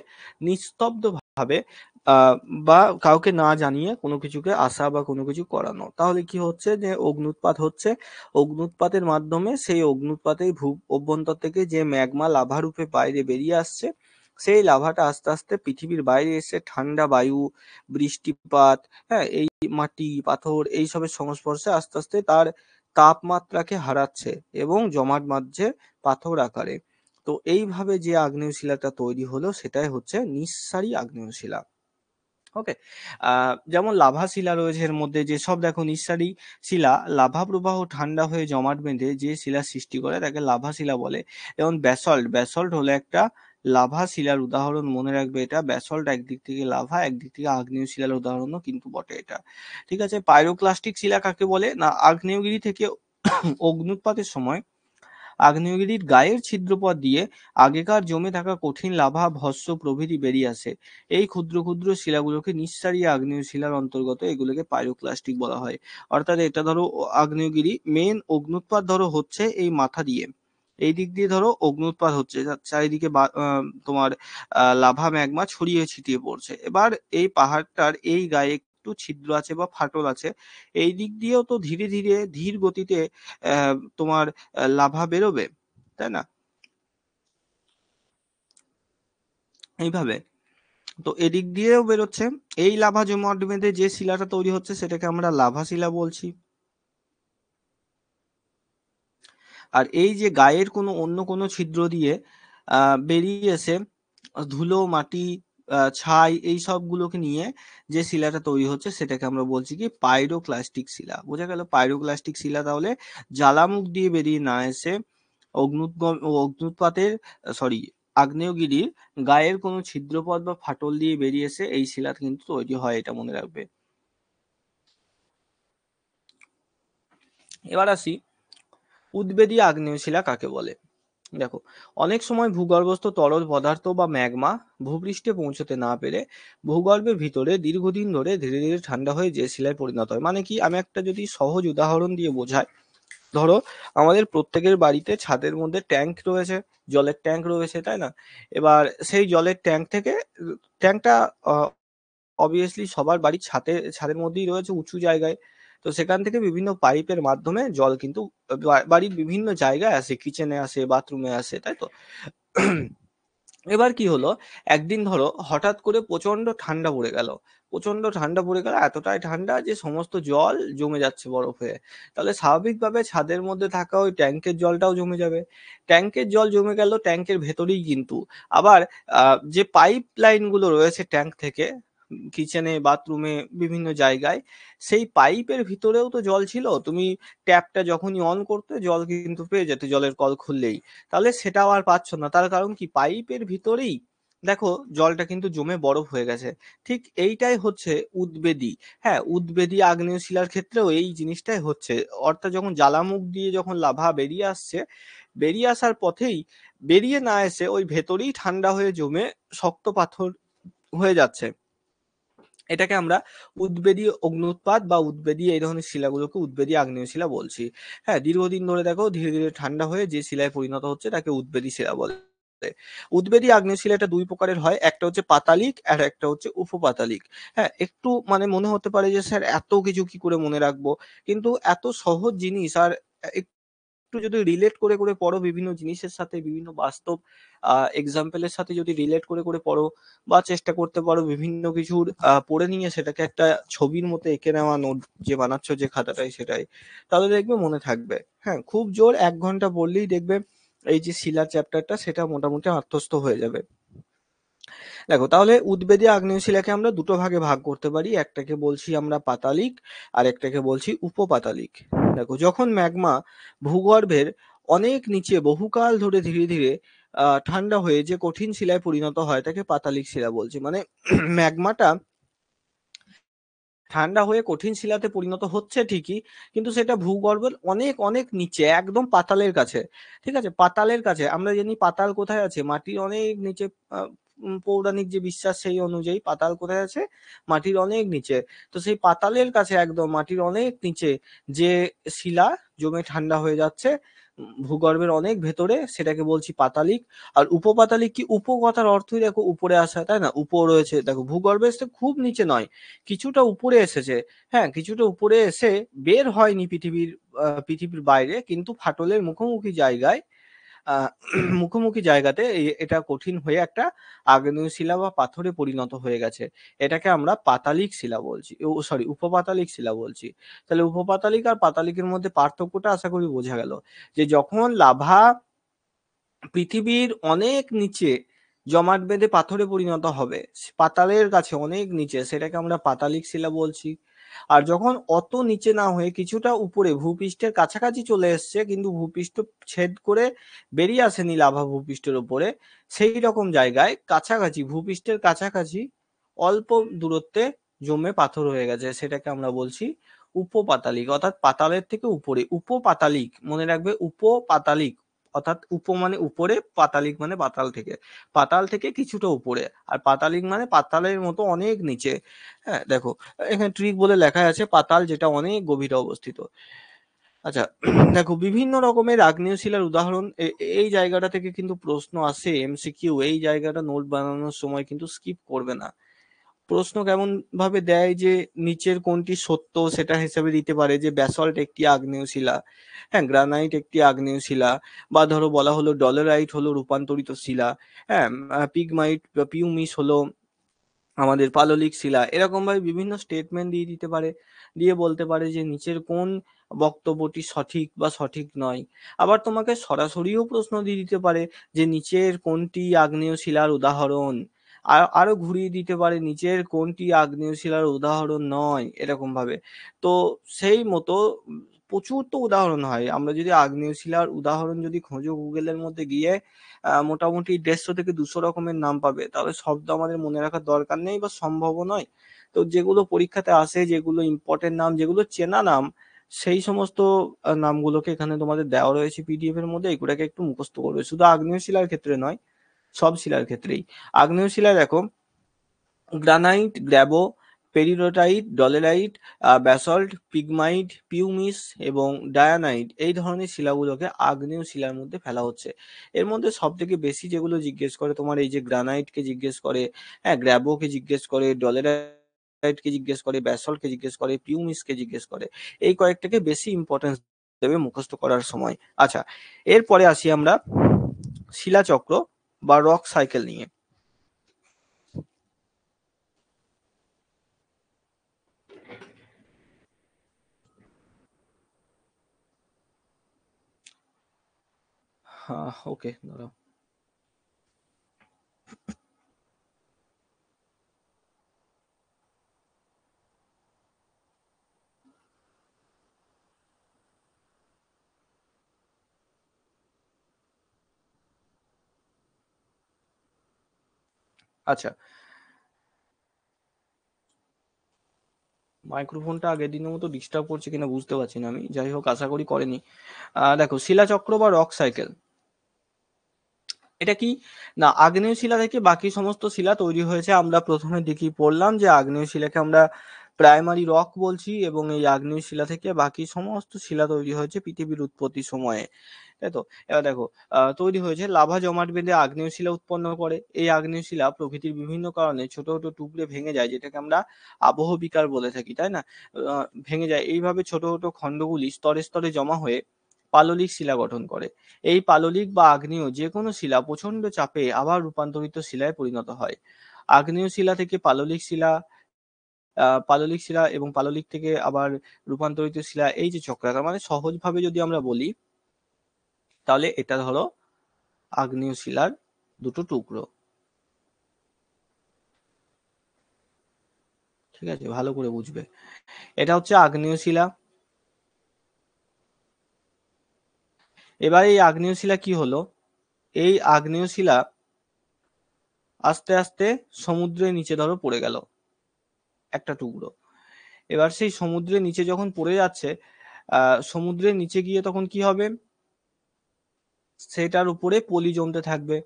নিস্তব্ধ ভাবে আহ, বা কাউকে না জানিয়ে কোনো কিছুকে আসা বা কোনো কিছু করানো। তাহলে কি হচ্ছে? যে অগ্নুৎপাত হচ্ছে, অগ্নুৎপাতের মাধ্যমে সেই অগ্নুৎপাতের অভ্যন্তর থেকে যে ম্যাগমা লাভা রূপে বাইরে বেরিয়ে আসছে, সেই লাভাটা আস্তে আস্তে পৃথিবীর বাইরে এসে ঠান্ডা বায়ু, বৃষ্টিপাত, হ্যাঁ, এই মাটি পাথর এইসবের সংস্পর্শে আস্তে আস্তে তার তাপমাত্রাকে হারাচ্ছে এবং জমাট বাঁধছে পাথর আকারে। তো এইভাবে যে আগ্নেয় শিলাটা তৈরি হলো সেটাই হচ্ছে নিঃসারী আগ্নেয় শিলা। ওকে। যেমন লাভা শিলা রয়েছে, এর মধ্যে যেসব দেখো নিঃসারী শিলা লাভা প্রবাহ ঠান্ডা হয়ে জমাট বেঁধে যে শিলা সৃষ্টি করে তাকে লাভা শিলা বলে। যেমন ব্যাসল্ট, ব্যাসল্ট হলো একটা লাভা শিলার উদাহরণ, মনে রাখবে এটা। ব্যাসল্ট একদিক থেকে লাভা, একদিক থেকে আগ্নেয় শিলার উদাহরণও কিন্তু বটে এটা। ঠিক আছে। পাইরোক্লাস্টিক শিলা কাকে বলে? না, আগ্নেয়গিরি থেকে অগ্নুৎপাতের সময় আগ্নেয়গিরির গায়ের ছিদ্রপথ দিয়ে আগেকার জমে থাকা কঠিন লাভা, ভস্ম প্রভৃতি বেরিয়ে আসে। এই ক্ষুদ্র ক্ষুদ্র শিলাগুলোকে নিঃসারী আগ্নেয় শিলার অন্তর্গত, এগুলোকে পাইরোক্লাস্টিক বলা হয়। অর্থাৎ এটা ধরো আগ্নেয়গিরি মেন অগ্নুৎপাত ধরো হচ্ছে এই মাথা দিয়ে, এই দিক দিয়ে ধরো অগ্নুৎপাত হচ্ছে, চারিদিকে তোমার লাভা ম্যাগমা ছড়িয়ে ছিটিয়ে পড়ছে। এবার এই পাহাড়টার এই গায়ে একটু ছিদ্র আছে বা ফাটল আছে, এই দিক দিয়েও তো ধীরে ধীরে ধীর গতিতে তোমার লাভা বেরোবে, তাই না? এইভাবে তো এদিক দিয়েও বেরোচ্ছে। এই লাভা জমাট বেঁধে যে শিলাটা তৈরি হচ্ছে সেটাকে আমরা লাভা শিলা বলছি। আর এই যে গায়ের কোনো অন্য কোনো ছিদ্র দিয়ে বেরিয়ে এসে ধুলো, মাটি, ছাই এই সবগুলোকে নিয়ে যে শিলাটা তৈরি হচ্ছে সেটাকে আমরা বলছি কি পাইরোক্লাস্টিক শিলা। বোঝা গেল? পাইরোক্লাস্টিক শিলা তাহলে জ্বালামুখ দিয়ে বেরিয়ে না এসে অগ্নুৎপাতের, সরি, আগ্নেয়গিরির গায়ের কোনো ছিদ্রপথ বা ফাটল দিয়ে বেরিয়ে এসে এই শিলা কিন্তু তৈরি হয়, এটা মনে রাখবে। এবার আসি উদবেধী আগ্নেয় শিলা কাকে বলে। দেখো, অনেক সময় ভূগর্ভস্থ তরল পদার্থ বা ম্যাগমা ভূপৃষ্ঠে পৌঁছতে না পেরে ভূগর্ভের ভিতরে দীর্ঘদিন ধরে ধীরে ধীরে ঠান্ডা হয়ে যে শিলায় পরিণত হয়। মানে কি, আমি একটা যদি সহজ উদাহরণ দিয়ে বোঝাই, ধরো আমাদের প্রত্যেকের বাড়িতে ছাদের মধ্যে ট্যাঙ্ক রয়েছে, জলের ট্যাঙ্ক রয়েছে, তাই না? এবার সেই জলের ট্যাঙ্ক থেকে, ট্যাঙ্কটা অবভিয়াসলি সবার বাড়ির ছাদের মধ্যেই রয়েছে, উঁচু জায়গায়। তো সেখান থেকে বিভিন্ন পাইপের মাধ্যমে জল কিন্তু বাড়ির বিভিন্ন জায়গায় আসে, কিচেনে আসে, বাথরুমে আসে, তাই তো? এবার কি হলো, একদিন ধরো হঠাৎ করে প্রচন্ড ঠান্ডা পড়ে গেল, প্রচন্ড ঠান্ডা পড়ে গেল, এতটাই ঠান্ডা যে সমস্ত জল জমে যাচ্ছে বরফ হয়ে। তাহলে স্বাভাবিকভাবে ছাদের মধ্যে থাকা ওই ট্যাঙ্কের জলটাও জমে যাবে। ট্যাঙ্কের জল জমে গেল ট্যাঙ্কের ভেতরেই, কিন্তু আবার যে পাইপ লাইন গুলো রয়েছে ট্যাঙ্ক থেকে কিচেনে, বাথরুমে, বিভিন্ন জায়গায়, সেই পাইপের ভিতরেও তো জল ছিল। তুমি ট্যাপটা যখনই অন করতে জল কিন্তু পেয়ে যেতে, জলের কল খুললেই। তাহলে সেটাও আর পাচ্ছ না, তার কারণ কি, পাইপের ভিতরেই দেখো জলটা কিন্তু জমে বরফ হয়ে গেছে। ঠিক এইটাই হচ্ছে উদবেধী। হ্যাঁ, উদবেধী আগ্নেয় শিলার ক্ষেত্রেও এই জিনিসটাই হচ্ছে। অর্থাৎ যখন জ্বালামুখ দিয়ে যখন লাভা বেরিয়ে আসছে, বেরিয়ে আসার পথেই, বেরিয়ে না এসে ওই ভেতরেই ঠান্ডা হয়ে জমে শক্ত পাথর হয়ে যাচ্ছে। এটাকে আমরা উদবেধী অগ্ন্যুৎপাত বা উদবেধী, এই ধরনের শিলাগুলোকে উদবেধী আগ্নেয় শিলা বলছি। হ্যাঁ, দীর্ঘদিন ধরে দেখো ধীরে ধীরে ঠান্ডা হয়ে যে শিলায় পরিণত হচ্ছে তাকে উদবেধী শিলা বলে। উদবেধী আগ্নেয় শিলাটা দুই প্রকারের হয়, একটা হচ্ছে পাতালিক আর একটা হচ্ছে উপপাতালিক। হ্যাঁ, একটু মানে মনে হতে পারে যে স্যার এত কিছু কি করে মনে রাখবো, কিন্তু এত সহজ জিনিস, আর একটু যদি রিলেট করে করে পড়ো, বিভিন্ন জিনিসের সাথে, বিভিন্ন বাস্তব এক্সাম্পলের সাথে যদি রিলেট করে করে পড়ো, বা চেষ্টা করতে পারো বিভিন্ন কিছুর পড়ে নিয়ে সেটাকে একটা ছবির মতো এঁকে নেওয়া, নোট যে বানাচ্ছ যে খাতাটাই সেটাই, তাহলে দেখবে মনে থাকবে। হ্যাঁ, খুব জোর 1 ঘন্টা পড়লেই দেখবে এই যে শিলার চ্যাপ্টারটা সেটা মোটামুটি আত্মস্থ হয়ে যাবে। দেখো, তাহলে উদবেধী আগ্নেয় শিলাকে আমরা দুটো ভাগে ভাগ করতে পারি, একটাকে বলছি আমরা পাতালিক আর একটাকে বলছি উপপাতালিক। দেখো, যখন ম্যাগমা ভূগর্ভের অনেক নিচে বহুকাল ধরে ধীরে ধীরে ঠান্ডা হয়ে যে কঠিন শিলায় পরিণত হয় তাকে পাতালিক শিলা বলছি। মানে ম্যাগমাটা ঠান্ডা হয়ে কঠিন শিলাতে পরিণত হচ্ছে ঠিকই, কিন্তু সেটা ভূগর্ভের অনেক অনেক নিচে, একদম পাতালের কাছে। ঠিক আছে, পাতালের কাছে। আমরা জানি পাতাল কোথায় আছে, মাটির অনেক নিচে। পৌরাণিক যে বিশ্বাস সেই অনুযায়ী পাতাল কোথায় আছে, মাটির অনেক নিচে। তো সেই পাতালের কাছে, একদম মাটির অনেক নিচে যে শিলা জমে ঠান্ডা হয়ে যাচ্ছে ভূগর্ভের অনেক ভেতরে, সেটাকে বলছি পাতালিক। আর উপপাতালিক কি, উপ কথার অর্থই দেখো উপরে আসা, তাই না? উপর রয়েছে, দেখো ভূগর্ভে খুব নিচে নয়, কিছুটা উপরে এসেছে। হ্যাঁ, কিছুটা উপরে এসে বের হয়নি পৃথিবীর বাইরে, কিন্তু ফাটলের মুখোমুখি জায়গায় মুখোমুখি জায়গাতে এটা কঠিন হয়ে একটা আগ্নেয় শিলা বা পাথরে পরিণত হয়ে গেছে। এটাকে আমরা পাতালিক শিলা বলছি, ও সরি, উপপাতালিক শিলা বলছি। তাহলে উপপাতালিক আর পাতালিকের মধ্যে পার্থক্যটা আশা করি বোঝা গেল, যে যখন লাভা পৃথিবীর অনেক নিচে জমাট বেঁধে পাথরে পরিণত হবে, পাতালের কাছে অনেক নিচে, সেটাকে আমরা পাতালিক শিলা বলছি। আর যখন অত নিচে না হয়ে কিছুটা উপরে ভূপৃষ্ঠের কাছাকাছি চলে এসছে, কিন্তু ভূপৃষ্ঠ ছেদ করে বেরিয়ে আসেনি লাভা ভূপৃষ্ঠের উপরে, সেই রকম জায়গায় কাছাকাছি, ভূপৃষ্ঠের কাছাকাছি অল্প দূরত্বে জমে পাথর হয়ে গেছে, সেটাকে আমরা বলছি উপপাতালিক, অর্থাৎ পাতালের থেকে উপরে। উপপাতালিক মনে রাখবে, উপপাতালিক অর্থাৎ উপ মানে উপরে, পাতালিক মানে পাতাল থেকে, পাতাল থেকে কিছুটা উপরে, আর পাতালিক মানে পাতালের মতো অনেক নিচে। হ্যাঁ দেখো, এখানে ট্রিক বলে লেখা আছে পাতাল, যেটা অনেক গভীরে অবস্থিত। আচ্ছা, দেখো বিভিন্ন রকমের আগ্নেয় শিলার উদাহরণ, এই জায়গাটা থেকে কিন্তু প্রশ্ন আসে এমসিকিউ, এই জায়গাটা নোট বানানোর সময় কিন্তু স্কিপ করবে না। প্রশ্ন কেমন ভাবে দেয় যে নিচের কোনটি সত্য সেটা হিসেবে দিতে পারে, যে ব্যাসল্ট একটি আগ্নেয় শিলা, হ্যাঁ গ্রানাইট একটি আগ্নেয় শিলা, বা ধরো বলা হলো ডলারাইট হলো রূপান্তরিত শিলা, হ্যাঁ পিগমাইট বা পিউমিস হলো আমাদের পাললিক শিলা, এরকম ভাবে বিভিন্ন স্টেটমেন্ট দিয়ে দিতে পারে, দিয়ে বলতে পারে যে নিচের কোন বক্তব্যটি সঠিক বা সঠিক নয়। আবার তোমাকে সরাসরিও প্রশ্ন দিয়ে দিতে পারে যে নিচের কোনটি আগ্নেয় শিলার উদাহরণ, আর আরো ঘুরিয়ে দিতে পারে নিচের কোনটি আগ্নেয় শিলার উদাহরণ নয়, এরকম ভাবে। তো সেই মতো প্রচুর তো উদাহরণ হয়, আমরা যদি আগ্নেয় শিলার উদাহরণ যদি খোঁজো গুগলের মধ্যে গিয়ে, মোটামুটি 150 থেকে 200 রকমের নাম পাবে, তবে শব্দ আমাদের মনে রাখার দরকার নেই বা সম্ভবও নয়। তো যেগুলো পরীক্ষাতে আসে, যেগুলো ইম্পর্টেন্ট নাম, যেগুলো চেনা নাম, সেই সমস্ত নামগুলোকে এখানে তোমাদের দেওয়া রয়েছে পিডিএফ এর মধ্যে, এগুলোকে একটু মুখস্থ করবে, শুধু আগ্নেয় শিলার ক্ষেত্রে নয়, সব শিলার ক্ষেত্রেই। আগ্নেয় শিলা দেখো, গ্রানাইট, গ্র্যাভো, পেরিডোটাইট, ডলেরাইট, ব্যাসল্ট, পিগমাইট, পিউমিস এবং ডায়ানাইট, এই ধরনের শিলাগুলোকে আগ্নেয় শিলার মধ্যে ফেলা হচ্ছে। এর মধ্যে সব থেকে বেশি যেগুলো জিজ্ঞেস করে, তোমার এই যে গ্রানাইটকে জিজ্ঞেস করে, হ্যাঁ গ্র্যাভোকে জিজ্ঞেস করে, ডলেরাইটকে জিজ্ঞেস করে, ব্যাসল্টকে জিজ্ঞেস করে, পিউমিসকে জিজ্ঞেস করে, এই কয়েকটাকে বেশি ইম্পর্টেন্স দেবে মুখস্থ করার সময়। আচ্ছা, এরপরে আসি আমরা শিলাচক্র বা রক সাইকেল নিয়ে। ওকে, দাঁড়াও। আচ্ছা, মাইক্রোফোনটা আগের দিনের মতো ডিস্টার্ব করছে কিনা বুঝতে পারছি না আমি, যাই হোক আশা করি করেনি। দেখো, শিলাচক্র বা রক সাইকেল, এটা কি না, আগ্নেয় শিলা থেকে বাকি সমস্ত শিলা তৈরি হয়েছে। আমরা প্রথমের দিকেই পড়লাম যে আগ্নেয় শিলাকে আমরা প্রাইমারি রক বলছি, এবং এই আগ্নেয় শিলা থেকে বাকি সমস্ত শিলা তৈরি হয়েছে পৃথিবীর উৎপত্তি সময়ে, তাই তো। এবার দেখো, তৈরি হয়েছে লাভা জমাট বেঁধে আগ্নেয় শিলা উৎপন্ন করে। এই আগ্নেয় শিলা প্রকৃতির বিভিন্ন কারণে ছোট ছোট টুকরে ভেঙে যায়, যেটাকে আমরা আবহ বিকার বলে থাকি, তাই না। ভেঙে যায়, এইভাবে ছোট ছোট খণ্ডগুলি স্তরে স্তরে জমা হয়ে পাললিক শিলা গঠন করে। এই পাললিক বা আগ্নেয় যে কোনো শিলা প্রচন্ড চাপে আবার রূপান্তরিত শিলায় পরিণত হয়। আগ্নেয় শিলা থেকে পাললিক শিলা, পাললিক শিলা এবং পাললিক থেকে আবার রূপান্তরিত শিলা, এই যে চক্রাকার, মানে সহজভাবে যদি আমরা বলি, তাহলে এটা ধরো আগ্নেয় শিলার দুটো টুকরো, ঠিক আছে, ভালো করে বুঝবে। এটা হচ্ছে আগ্নেয় শিলা। এবার এই আগ্নেয় শিলা কি হলো, এই আগ্নেয় শিলা আস্তে আস্তে সমুদ্রের নিচে ধরো পড়ে গেল একটা টুকরো। এবার সেই সমুদ্রের নিচে যখন পড়ে যাচ্ছে, সমুদ্রের নিচে গিয়ে তখন কি হবে, সেটার উপরে পলি জমতে থাকবে,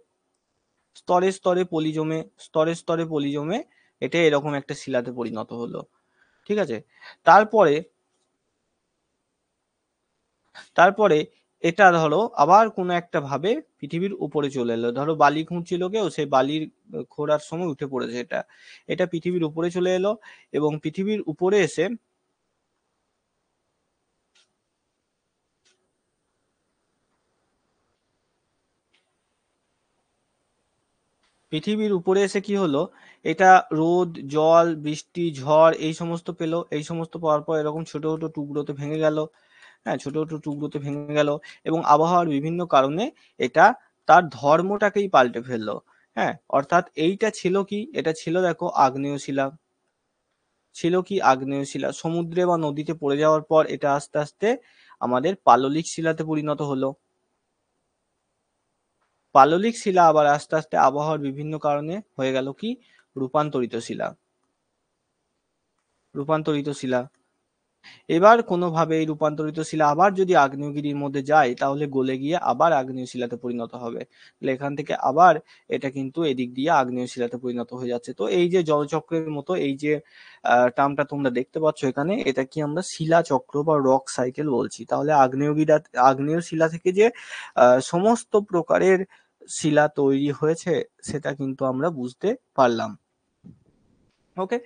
স্তরে স্তরে পলি জমে, স্তরে স্তরে পলি জমে, এটা এরকম একটা শিলাতে পরিণত হলো, ঠিক আছে। তারপরে তারপরে এটা ধরো আবার কোনো একটা ভাবে পৃথিবীর উপরে চলে এলো, ধরো বালি খুঁড়ছিল কেউ, সেই বালির খোঁড়ার সময় উঠে পড়েছে এটা, এটা পৃথিবীর উপরে চলে এলো, এবং পৃথিবীর উপরে এসে পৃথিবীর উপরে এসে কি হলো, এটা রোদ, জল, বৃষ্টি, ঝড় এই সমস্ত পেলো, এই সমস্ত পাওয়ার পর এরকম ছোট ছোট টুকরোতে ভেঙে গেল। হ্যাঁ, ছোট ছোট টুকরোতে ভেঙে গেল এবং আবহাওয়ার বিভিন্ন কারণে এটা তার ধর্মটাকেই পাল্টে ফেললো। হ্যাঁ, অর্থাৎ এইটা ছিল কি, এটা ছিল দেখো আগ্নেয় শিলা। ছিল কি আগ্নেয় শিলা, সমুদ্রে বা নদীতে পড়ে যাওয়ার পর এটা আস্তে আস্তে আমাদের পাললিক শিলাতে পরিণত হলো। পাললিক শিলা আবার আস্তে আস্তে আবহাওয়ার বিভিন্ন কারণে হয়ে গেল কি রূপান্তরিত শিলা। রূপান্তরিত শিলা এবার কোনোভাবে এই রূপান্তরিত শিলা আবার যদি আগ্নেয়গিরির মধ্যে যায় তাহলে গলে গিয়ে আবার আগ্নেয় শিলাতে পরিণত হবে। তাহলে এখান থেকে আবার এটা কিন্তু এদিক দিয়ে আগ্নেয় শিলাতে পরিণত হয়ে যাচ্ছে। তো এই যে জলচক্রের মতো এই যে টার্মটা তোমরা দেখতে পাচ্ছ এখানে, এটা কি আমরা শিলা চক্র বা রক সাইকেল বলছি। তাহলে আগ্নেয় শিলা থেকে যে সমস্ত প্রকারের শিলা তৈরি হয়েছে সেটা কিন্তু আমরা বুঝতে পারলাম। ওকে,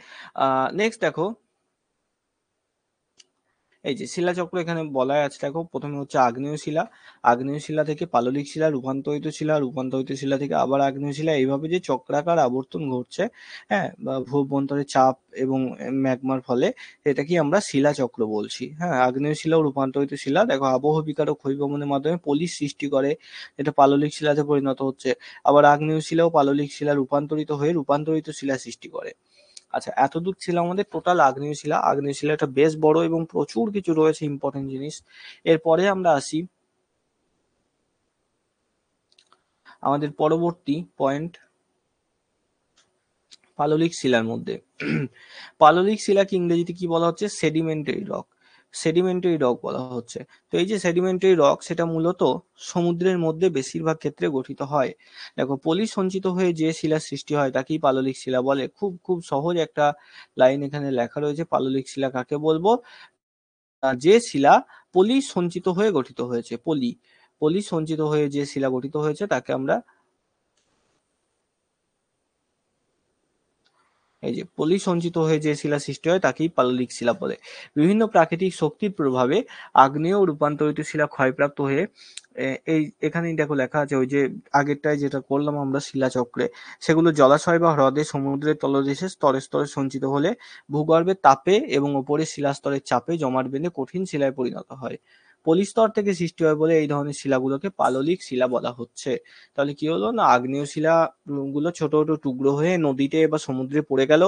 নেক্সট দেখো, এই যে শিলাচক্র এখানে বলা আছে দেখো, প্রথমে হচ্ছে আগ্নেয় শিলা, আগ্নেয় শিলা থেকে পাললিক শিলা, রূপান্তরিত শিলা, রূপান্তরিত শিলা থেকে আবার আগ্নেয় শিলা, এইভাবে যে চক্রাকার আবর্তন ঘটছে, হ্যাঁ, বা ভূঅভ্যন্তরে চাপ এবং ম্যাগমার ফলে, এটাকে আমরা শিলাচক্র বলছি। হ্যাঁ, আগ্নেয় শিলা ও রূপান্তরিত শিলা দেখো আবহ বিকারক ক্ষয়িগমনের মাধ্যমে পলির সৃষ্টি করে, এটা পাললিক শিলাতে পরিণত হচ্ছে। আবার আগ্নেয় শিলা ও পাললিক শিলা রূপান্তরিত হয়ে রূপান্তরিত শিলা সৃষ্টি করে। আচ্ছা, এতদূর ছিল আমাদের টোটাল আগ্নেয় শিলা। আগ্নেয় শিলাটা বেশ বড় এবং প্রচুর কিছু রয়েছে ইম্পর্টেন্ট জিনিস। এরপরে আমরা আসি আমাদের পরবর্তী পয়েন্ট, পাললিক শিলার মধ্যে। পাললিক শিলাকে ইংরেজিতে কি বলা হচ্ছে, সেডিমেন্টারি রক। সেডিমেন্টারি রক বলা হচ্ছে। তো এই যে সেডিমেন্টারি রক, সেটা মূলত সমুদ্রের মধ্যে বেশিরভাগ ক্ষেত্রে গঠিত হয়। দেখো, পলি সঞ্চিত হয়ে যে শিলার সৃষ্টি হয় তাকেই পাললিক শিলা বলে। খুব খুব সহজ একটা লাইন এখানে লেখা রয়েছে, পাললিক শিলা কাকে বলবো, যে শিলা পলি সঞ্চিত হয়ে গঠিত হয়েছে। পলি সঞ্চিত হয়ে যে শিলা গঠিত হয়েছে তাকে আমরা, এই যে পলি সঞ্চিত হয়ে যে শিলা সৃষ্টি হয় তাকেই পাললিক শিলা বলে। বিভিন্ন প্রাকৃতিক শক্তির প্রভাবে আগ্নেয় ও রূপান্তরিত শিলা ক্ষয়প্রাপ্ত হয়ে এই এখানেই দেখো লেখা আছে, ওই যে আগেরটায় যেটা করলাম আমরা শিলাচক্রে, সেগুলো জলাশয় বা হ্রদে সমুদ্রের তলদেশে স্তরে স্তরে সঞ্চিত হলে ভূগর্ভের তাপে এবং ওপরের শিলাস্তরের চাপে জমাট বেঁধে কঠিন শিলায় পরিণত হয়। পলিস্তর থেকে সৃষ্টি হয় বলে এই ধরনের শিলাগুলোকে পাললিক শিলা বলা হচ্ছে। তাহলে কি হলো না, আগ্নেয় শিলা গুলো ছোট ছোট টুকরো হয়ে নদীতে বা সমুদ্রে পড়ে গেল,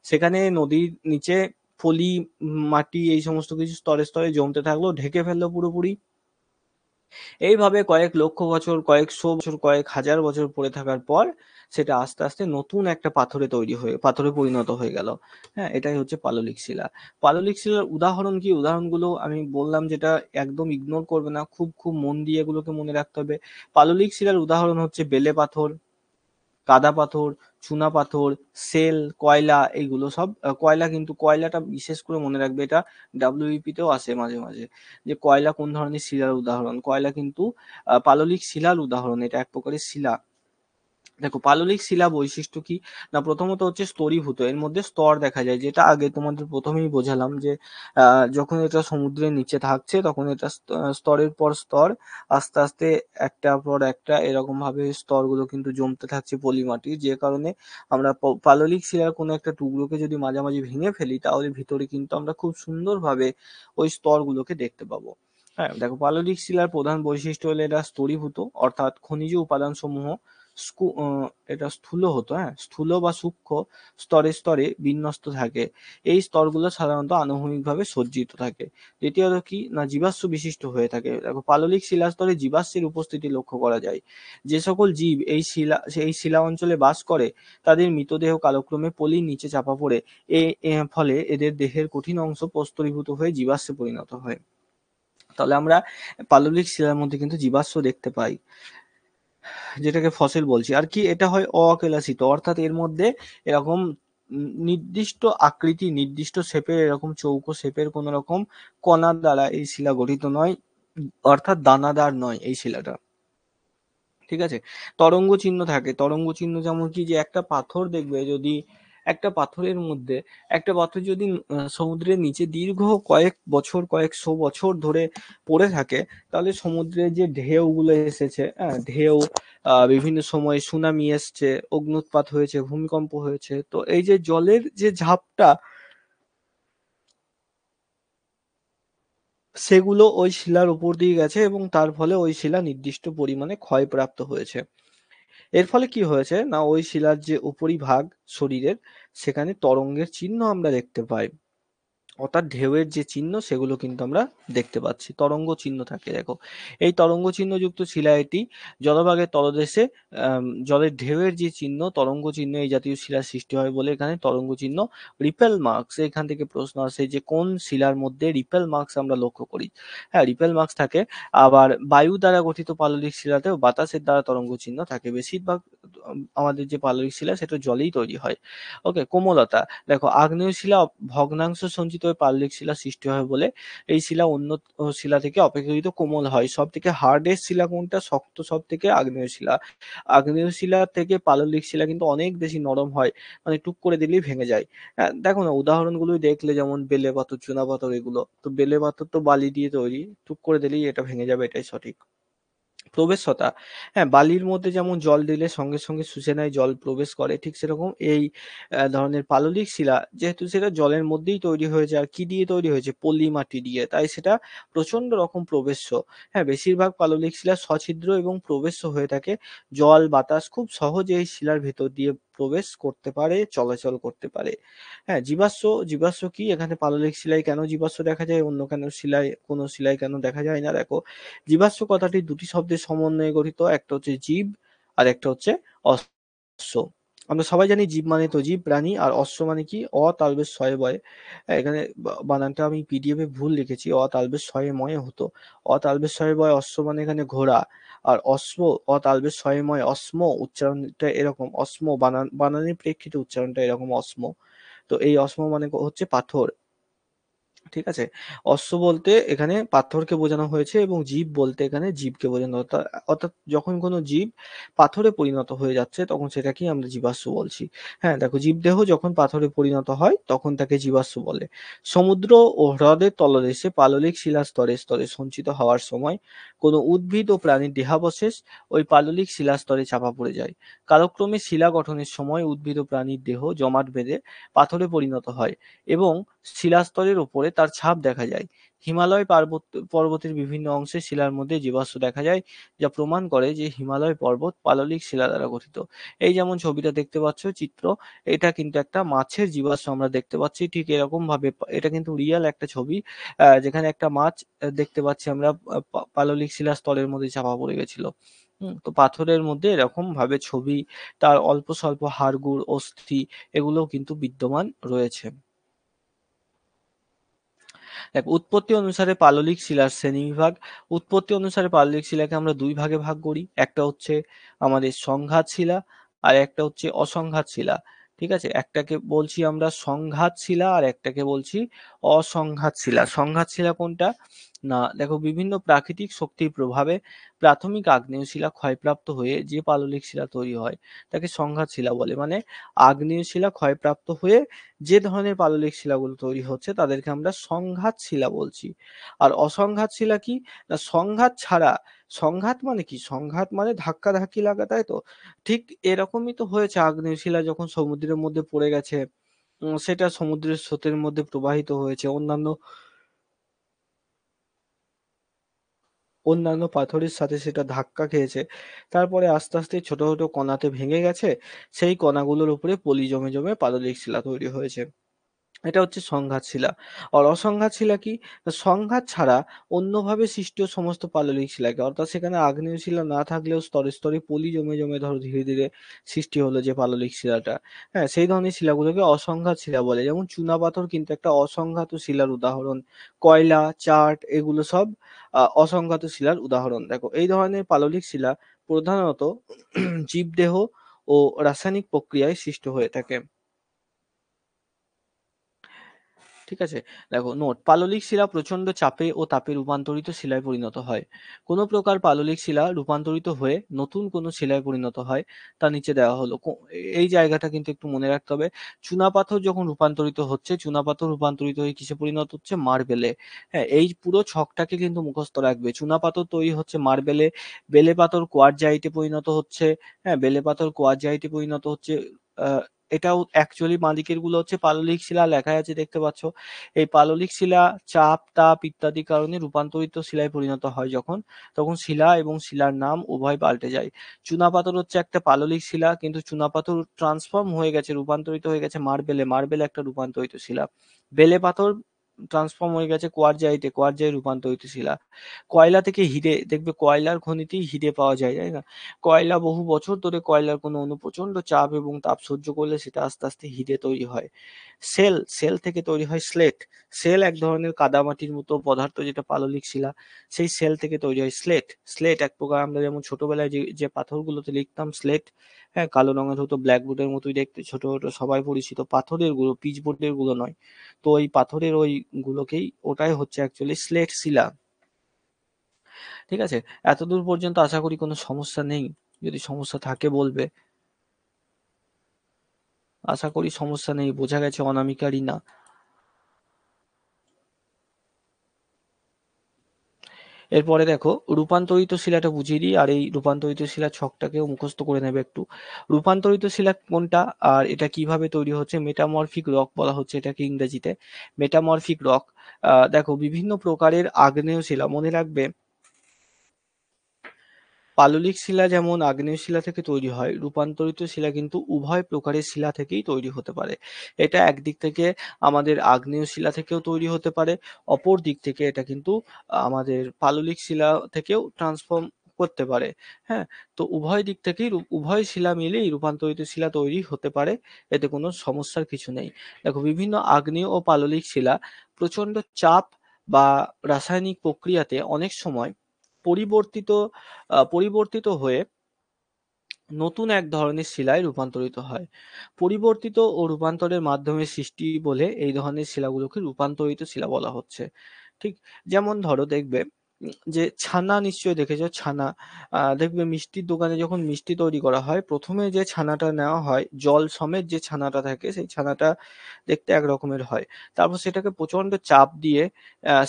সেখানে নদীর নিচে পলি, মাটি এই সমস্ত কিছু স্তরে স্তরে জমতে থাকলো, ঢেকে ফেললো পুরোপুরি। এইভাবে কয়েক লক্ষ বছর, কয়েকশো বছর, কয়েক হাজার বছর পড়ে থাকার পর সেটা আস্তে আস্তে নতুন একটা পাথরে পরিণত হয়ে গেল। হ্যাঁ, এটাই হচ্ছে পাললিক শিলা। পাললিক শিলার উদাহরণ কি, উদাহরণগুলো আমি বললাম যেটা একদম ইগনোর করবে না, খুব খুব মন দিয়ে এগুলোকে মনে রাখতে হবে। পাললিক শিলার উদাহরণ হচ্ছে বেলে পাথর, কাদা পাথর, চুনা পাথর, সেল, কয়লা, এইগুলো সব। কয়লা, কিন্তু কয়লাটা বিশেষ করে মনে রাখবে, এটা ডাব্লিউবিপি তেও আসে মাঝে মাঝে, যে কয়লা কোন ধরনের শিলার উদাহরণ। কয়লা কিন্তু পাললিক শিলার উদাহরণ, এটা এক প্রকারের শিলা। দেখো, পাললিক শিলা বৈশিষ্ট্য কি না, প্রথমত হচ্ছে স্তরীভূত, এর মধ্যে স্তর দেখা যায়, যেটা আগে তোমাদের প্রথমেই বোঝালাম যে যখন এটা সমুদ্রের নিচে থাকছে তখন এটা স্তরের পর স্তর আস্তে আস্তে একটার পর একটা এরকম ভাবে স্তরগুলো কিন্তু জমতে থাকছে পলিমাটির, যে কারণে আমরা পাললিক শিলার কোনো একটা টুকরোকে যদি মাঝামাঝি ভেঙে ফেলি তাহলে ভিতরে কিন্তু আমরা খুব সুন্দরভাবে ওই স্তরগুলোকে দেখতে পাবো। হ্যাঁ, দেখো, পাললিক শিলার প্রধান বৈশিষ্ট্য হলো এটা স্তরীভূত, অর্থাৎ খনিজ উপাদান সমূহ এটা স্থূল হতো, হ্যাঁ, স্থূল বা সূক্ষ্ম স্তরে স্তরে বিন্যস্ত থাকে। এই স্তরগুলো সাধারণত আনুভূমিকভাবে সজ্জিত থাকে। দ্বিতীয়ত কি না, জীবাশ্ম বিশিষ্ট হয়ে থাকে। দেখো, পাললিক শিলাস্তরে জীবাশ্মের উপস্থিতি লক্ষ্য করা যায়। যে সকল জীব এই শিলা অঞ্চলে বাস করে তাদের মৃতদেহ কালক্রমে পলির নিচে চাপা পড়ে ফলে এদের দেহের কঠিন অংশ প্রস্তরীভূত হয়ে জীবাশ্মে পরিণত হয়। তাহলে আমরা পাললিক শিলার মধ্যে কিন্তু জীবাশ্ম দেখতে পাই, যেটাকে ফসিল বলছি। আর কি, এটা হয় অকেলাসিত, অর্থাৎ এর মধ্যে এরকম নির্দিষ্ট আকৃতি, নির্দিষ্ট শেপের, এরকম চৌকো শেপের কোন রকম কণা দ্বারা এই শিলা গঠিত নয়, অর্থাৎ দানাদার নয় এই শিলাটা। ঠিক আছে, তরঙ্গ চিহ্ন থাকে। তরঙ্গ চিহ্ন যেমন কি, যে একটা পাথর দেখবে যদি একটা পাথরের মধ্যে একটা পাথর যদি সমুদ্রের নিচে দীর্ঘ কয়েক বছর, কয়েকশো বছর ধরে পড়ে থাকে, তাহলে সমুদ্রের যে ঢেউগুলো এসেছে, ঢেউ, বিভিন্ন সময় সুনামি এসছে, অগ্ন্যুৎপাত হয়েছে, ভূমিকম্প হয়েছে, তো এই যে জলের যে ঝাপটা, সেগুলো ওই শিলার উপর দিয়ে গেছে এবং তার ফলে ওই শিলা নির্দিষ্ট পরিমাণে ক্ষয়প্রাপ্ত হয়েছে। এর ফলে কি হয়েছে না, ওই শিলার যে উপরিভাগ শরীরের, সেখানে তরঙ্গের চিহ্ন আমরা দেখতে পাই। অর্থাৎ ঢেউয়ের যে চিহ্ন সেগুলো কিন্তু আমরা দেখতে পাচ্ছি, তরঙ্গ চিহ্ন থাকে দেখো। এই তরঙ্গ চিহ্ন যুক্ত শিলা এটি জলভাগের তলদেশে জলের ঢেউয়ের যে চিহ্ন, তরঙ্গ চিহ্ন, এই জাতীয় শিলার সৃষ্টি হয় বলে এখানে তরঙ্গ চিহ্ন। রিপেল মার্কস, এখান থেকে প্রশ্ন আসে যে কোন শিলার মধ্যে রিপেল মার্কস আমরা লক্ষ্য করি। হ্যাঁ, রিপেল মার্কস থাকে। আবার বায়ু দ্বারা গঠিত পাললিক শিলাতেও বাতাসের দ্বারা তরঙ্গ চিহ্ন থাকে। বেশিরভাগ আমাদের যে পাললিক শিলা সেটা জলেই তৈরি হয়। ওকে, কোমলতা, দেখো আগ্নেয় শিলা ভগ্নাংশ সঞ্চিত হয়ে পাললিক শিলা সৃষ্টি হয় বলে এই শিলা অন্য শিলা থেকে অপেক্ষাকৃত কোমল হয়। সব থেকে হার্ডেস্ট শিলা কোনটা, শক্ত সব থেকে আগ্নেয় শিলা। আগ্নেয় শিলা থেকে পাললিক শিলা কিন্তু অনেক বেশি নরম হয়, মানে টুক করে দিলেই ভেঙে যায়। দেখো না উদাহরণগুলো দেখলে, যেমন বেলে পাথর, চুনা পাথর, এগুলো তো বেলে পাথর তো বালি দিয়ে তৈরি, টুক করে দিলেই এটা ভেঙে যাবে, এটাই সঠিক। প্রবেশতা, হ্যাঁ, বালির মধ্যে যেমন জল দিলে সঙ্গে সঙ্গে শুষে নেয়, জল প্রবেশ করে, ঠিক সেরকম এই ধরনের পাললিক শিলা যেহেতু সেটা জলের মধ্যেই তৈরি হয়েছে, আর কি দিয়ে তৈরি হয়েছে, পলি মাটি দিয়ে, তাই সেটা প্রচন্ড রকম প্রবেশ্য। হ্যাঁ, বেশিরভাগ পাললিক শিলা সছিদ্র এবং প্রবেশ্য হয়ে থাকে। জল বাতাস খুব সহজে এই শিলার ভেতর দিয়ে প্রবেশ করতে পারে, চলাচল করতে পারে। হ্যাঁ, জীবাশ্ম, জীবাশ্ম কি, এখানে পাললিক শিলায় কেন জীবাশ্ম দেখা যায়, অন্য কেন শিলায়, কোনো শিলায় কেন দেখা যায় না, দেখো জীবাশ্ম কথাটি দুটি শব্দের সমন্বয়ে গঠিত, একটা হচ্ছে জীব আর একটা হচ্ছে অশ্ব। আমরা সবাই জানি জীব মানে তো জীব প্রাণী, আর অশ্ব মানে কি, তালবেশ শয়ে বয়ে। এখানে বানানটা আমি পিডিএফ এ ভুল লিখেছি, তালবেশ শয়ে ময়ে হতো, তালবেশ শয়ে বয়ে অশ্ব মানে এখানে ঘোড়া, আর অশ্ব তালবেশ শয়ে ময়ে অশ্ম, উচ্চারণটা এরকম, অশ্ম বানানের প্রেক্ষিতে উচ্চারণটা এরকম, অশ্ম। তো এই অশ্ম মানে হচ্ছে পাথর, ঠিক আছে। অশ্ব বলতে এখানে পাথরকে বোঝানো হয়েছে এবং জীব বলতে এখানে জীবকে বোঝানো, অর্থাৎ যখন কোনো জীব পাথরে পরিণত হয়ে যাচ্ছে তখন সেটাকেই আমরা জীবাশ্ম বলছি। হ্যাঁ, দেখো জীবদেহ যখন পাথরে পরিণত হয় তখন তাকে জীবাশ্ম বলে। সমুদ্র ও হ্রদের তলদেশে পাললিক শিলা স্তরে স্তরে সঞ্চিত হওয়ার সময় কোনো উদ্ভিদ ও প্রাণীর দেহাবশেষ ওই পাললিক শিলা স্তরে চাপা পড়ে যায়। কালক্রমে শিলা গঠনের সময় উদ্ভিদ ও প্রাণীর দেহ জমাট বেঁধে পাথরে পরিণত হয় এবং শিলাস্তরের ওপরে তার ছাপ দেখা যায়। হিমালয় পর্বতের বিভিন্ন অংশে শিলার মধ্যে জীবাশ্ম দেখা যায়, যা প্রমাণ করে যে হিমালয় পর্বত পাললিক শিলা দ্বারা গঠিত। এই যেমন ছবিটা দেখতে পাচ্ছ চিত্র, এটা কিন্তু একটা মাছের জীবাশ্ম আমরা দেখতে পাচ্ছি, ঠিক এরকম ভাবে এটা কিন্তু রিয়েল একটা ছবি, যেখানে একটা মাছ দেখতে পাচ্ছি আমরা, পাললিক শিলা স্তরের মধ্যে চাপা পড়ে গেছিল। তো পাথরের মধ্যে এরকম ভাবে ছবি, তার অল্প স্বল্প হাড়গুড়, অস্থি, এগুলোও কিন্তু বিদ্যমান রয়েছে। দেখ, উৎপত্তি অনুসারে পাললিক শিলার শ্রেণীবিভাগ। উৎপত্তি অনুসারে পাললিক শিলাকে আমরা দুই ভাগে ভাগ করি, একটা হচ্ছে আমাদের সংঘাত শিলা আর একটা হচ্ছে অসংঘাত শিলা। ঠিক আছে, একটাকে বলছি আমরা সংঘাত শিলা আর একটাকে বলছি অসংঘাত শিলা। সংঘাত শিলা কোনটা না, দেখো বিভিন্ন প্রাকৃতিক শক্তির প্রভাবে প্রাথমিক আগ্নেয় শিলা ক্ষয়প্রাপ্ত হয়ে যে পাললিক শিলা তৈরি হয় তাকে সংঘাত শিলা বলে। মানে আগ্নেয় শিলা ক্ষয়প্রাপ্ত হয়ে যে ধরনের পাললিক শিলাগুলো তৈরি হচ্ছে তাদেরকে আমরা সংঘাত শিলা বলছি। আর অসংঘাত শিলা কি না, সংঘাত ছাড়া, সংঘাত মানে কি, সংঘাত মানে ধাক্কা ধাক্কি লাগা, তাই তো, ঠিক এরকমই তো হয়েছে, আগ্নেয় শিলা যখন সমুদ্রের মধ্যে পড়ে গেছে, সেটা সমুদ্রের স্রোতের মধ্যে প্রবাহিত হয়েছে, অন্যান্য অন্যান্য পাথরের সাথে সেটা ধাক্কা খেয়েছে, তারপরে আস্তে আস্তে ছোট ছোট কণাতে ভেঙে গেছে, সেই কণাগুলোর উপরে পলি জমে জমে পাললিক শিলা তৈরি হয়েছে। এটা হচ্ছে সংঘাত শিলা। আর অসংঘাত শিলা কি? না, সংঘাত ছাড়া অন্যভাবে সৃষ্ট সমস্ত পাললিক শিলাকে, অর্থাৎ সেখানে আগ্নেয় শিলা না থাকলেও স্তরে স্তরে পলি জমে জমে ধরো ধীরে ধীরে সৃষ্টি হলো যে পাললিক শিলাটা, হ্যাঁ, সেই ধরনের শিলাগুলোকে অসংঘাত শিলা বলে। যেমন চুনাপাথর কিন্তু একটা অসংঘাত শিলার উদাহরণ, কয়লা, চার্ট, এগুলো সব অসংঘাত শিলার উদাহরণ। দেখো এই ধরনের পাললিক শিলা প্রধানত জীবদেহ ও রাসায়নিক প্রক্রিয়ায় সৃষ্ট হয়ে থাকে। ঠিক আছে? দেখো নোট, পাললিক শিলা প্রচণ্ড চাপে ও তাপে রূপান্তরিত শিলায় পরিণত হয়। কোনো প্রকার পাললিক শিলা রূপান্তরিত হয়ে নতুন কোনো শিলায় পরিণত হয়, তা নিচে দেওয়া হলো। এই জায়গাটা কিন্তু একটু মনে রাখতে হবে। চুনাপাথর যখন রূপান্তরিত হচ্ছে, চুনাপাথর রূপান্তরিত হয়ে কিসে পরিণত হচ্ছে? মার্বেলে। হ্যাঁ, এই পুরো ছকটাকে কিন্তু মুখস্থ রাখবে। চুনাপাথর তৈরি হচ্ছে মার্বেলে, বেলে পাথর কোয়ার্টজাইটে পরিণত হচ্ছে, হ্যাঁ, বেলে পাথর কোয়ার্টজাইটে পরিণত হচ্ছে। আহ এটাও অ্যাকচুয়ালি মালিকের গুলো হচ্ছে পাললিক শিলা, লেখাই আছে দেখতে পাচ্ছ। এই পাললিক শিলা চাপ, তাপ ইত্যাদি কারণে রূপান্তরিত শিলায় পরিণত হয় যখন, তখন শিলা এবং শিলার নাম উভয় পাল্টে যায়। চুনাপাথর হচ্ছে একটা পাললিক শিলা, কিন্তু চুনাপাথর ট্রান্সফর্ম হয়ে গেছে, রূপান্তরিত হয়ে গেছে মার্বেলে, মার্বেল একটা রূপান্তরিত শিলা। বেলে পাথর ট্রান্সফর্ম হয়ে গেছে কোয়ার্টজাইটে, কোয়ার্টজাইট রূপান্তরিত শিলা। কয়লা থেকে হিরে, দেখবে কয়লার খনিতেই হিরে পাওয়া যায়, তাই না? কয়লা বহু বছর ধরে কয়লার কোনো অণু প্রচন্ড চাপ এবং তাপ সহ্য করলে সেটা আস্তে আস্তে হিরে তৈরি হয়। সেল, সেল থেকে তৈরি হয় স্লেট। সেল এক ধরনের কাদামাটির মতো পদার্থ যেটা পাললিক শিলা, সেই সেল থেকে তৈরি হয় স্লেট। স্লেট এক প্রকার, আমরা যেমন ছোটবেলায় যে যে পাথরগুলোতে লিখতাম স্লেট, হ্যাঁ, কালো রঙের হতো, ব্ল্যাকবোর্ডের মতোই দেখতে, ছোট ছোট সবাই পরিচিত, পাথরের গুলো, পিচবোর্ডের গুলো নয়। তো ওই পাথরের ওই গুলোকেই, ওটাই হচ্ছে অ্যাকচুয়ালি স্লেট শিলা। ঠিক আছে? এতদূর পর্যন্ত আশা করি কোনো সমস্যা নেই। যদি সমস্যা থাকে বলবে। আশা করি সমস্যা নেই, বোঝা গেছে অনামিকা, রিনা। এরপরে দেখো রূপান্তরিত শিলাটা বুঝিয়ে দিই, আর এই রূপান্তরিত শিলা ছকটাকেও মুখস্থ করে নেবে একটু। রূপান্তরিত শিলা কোনটা আর এটা কিভাবে তৈরি হচ্ছে? মেটামরফিক রক বলা হচ্ছে এটাকে ইংরেজিতে, মেটামরফিক রক। দেখো বিভিন্ন প্রকারের আগ্নেয় শিলা, মনে রাখবে পাললিক শিলা যেমন আগ্নেয় শিলা থেকে তৈরি হয়, রূপান্তরিত শিলা কিন্তু উভয় প্রকারের শিলা থেকেই তৈরি হতে পারে। এটা একদিক থেকে আমাদের আগ্নেয় শিলা থেকেও তৈরি হতে পারে, অপর দিক থেকে এটা কিন্তু আমাদের পাললিক শিলা থেকেও ট্রান্সফর্ম করতে পারে। হ্যাঁ, তো উভয় দিক থেকেই উভয় শিলা মিলেই রূপান্তরিত শিলা তৈরি হতে পারে, এতে কোনো সমস্যার কিছু নেই। দেখো বিভিন্ন আগ্নেয় ও পাললিক শিলা প্রচণ্ড চাপ বা রাসায়নিক প্রক্রিয়াতে অনেক সময় পরিবর্তিত পরিবর্তিত হয়ে নতুন এক ধরনের শিলায় রূপান্তরিত হয়। পরিবর্তিত ও রূপান্তরের মাধ্যমে সৃষ্টি বলে এই ধরনের শিলাগুলোকে রূপান্তরিত শিলা বলা হচ্ছে। ঠিক, যেমন ধরো দেখবে যে ছানা নিশ্চয়ই দেখেছো, ছানা। দেখবে মিষ্টির দোকানে যখন মিষ্টি তৈরি করা হয়, প্রথমে যে ছানাটা নেওয়া হয়, জল সমেত যে ছানাটা থাকে, সেই ছানাটা দেখতে এক রকমের হয়। তারপর সেটাকে প্রচন্ড চাপ দিয়ে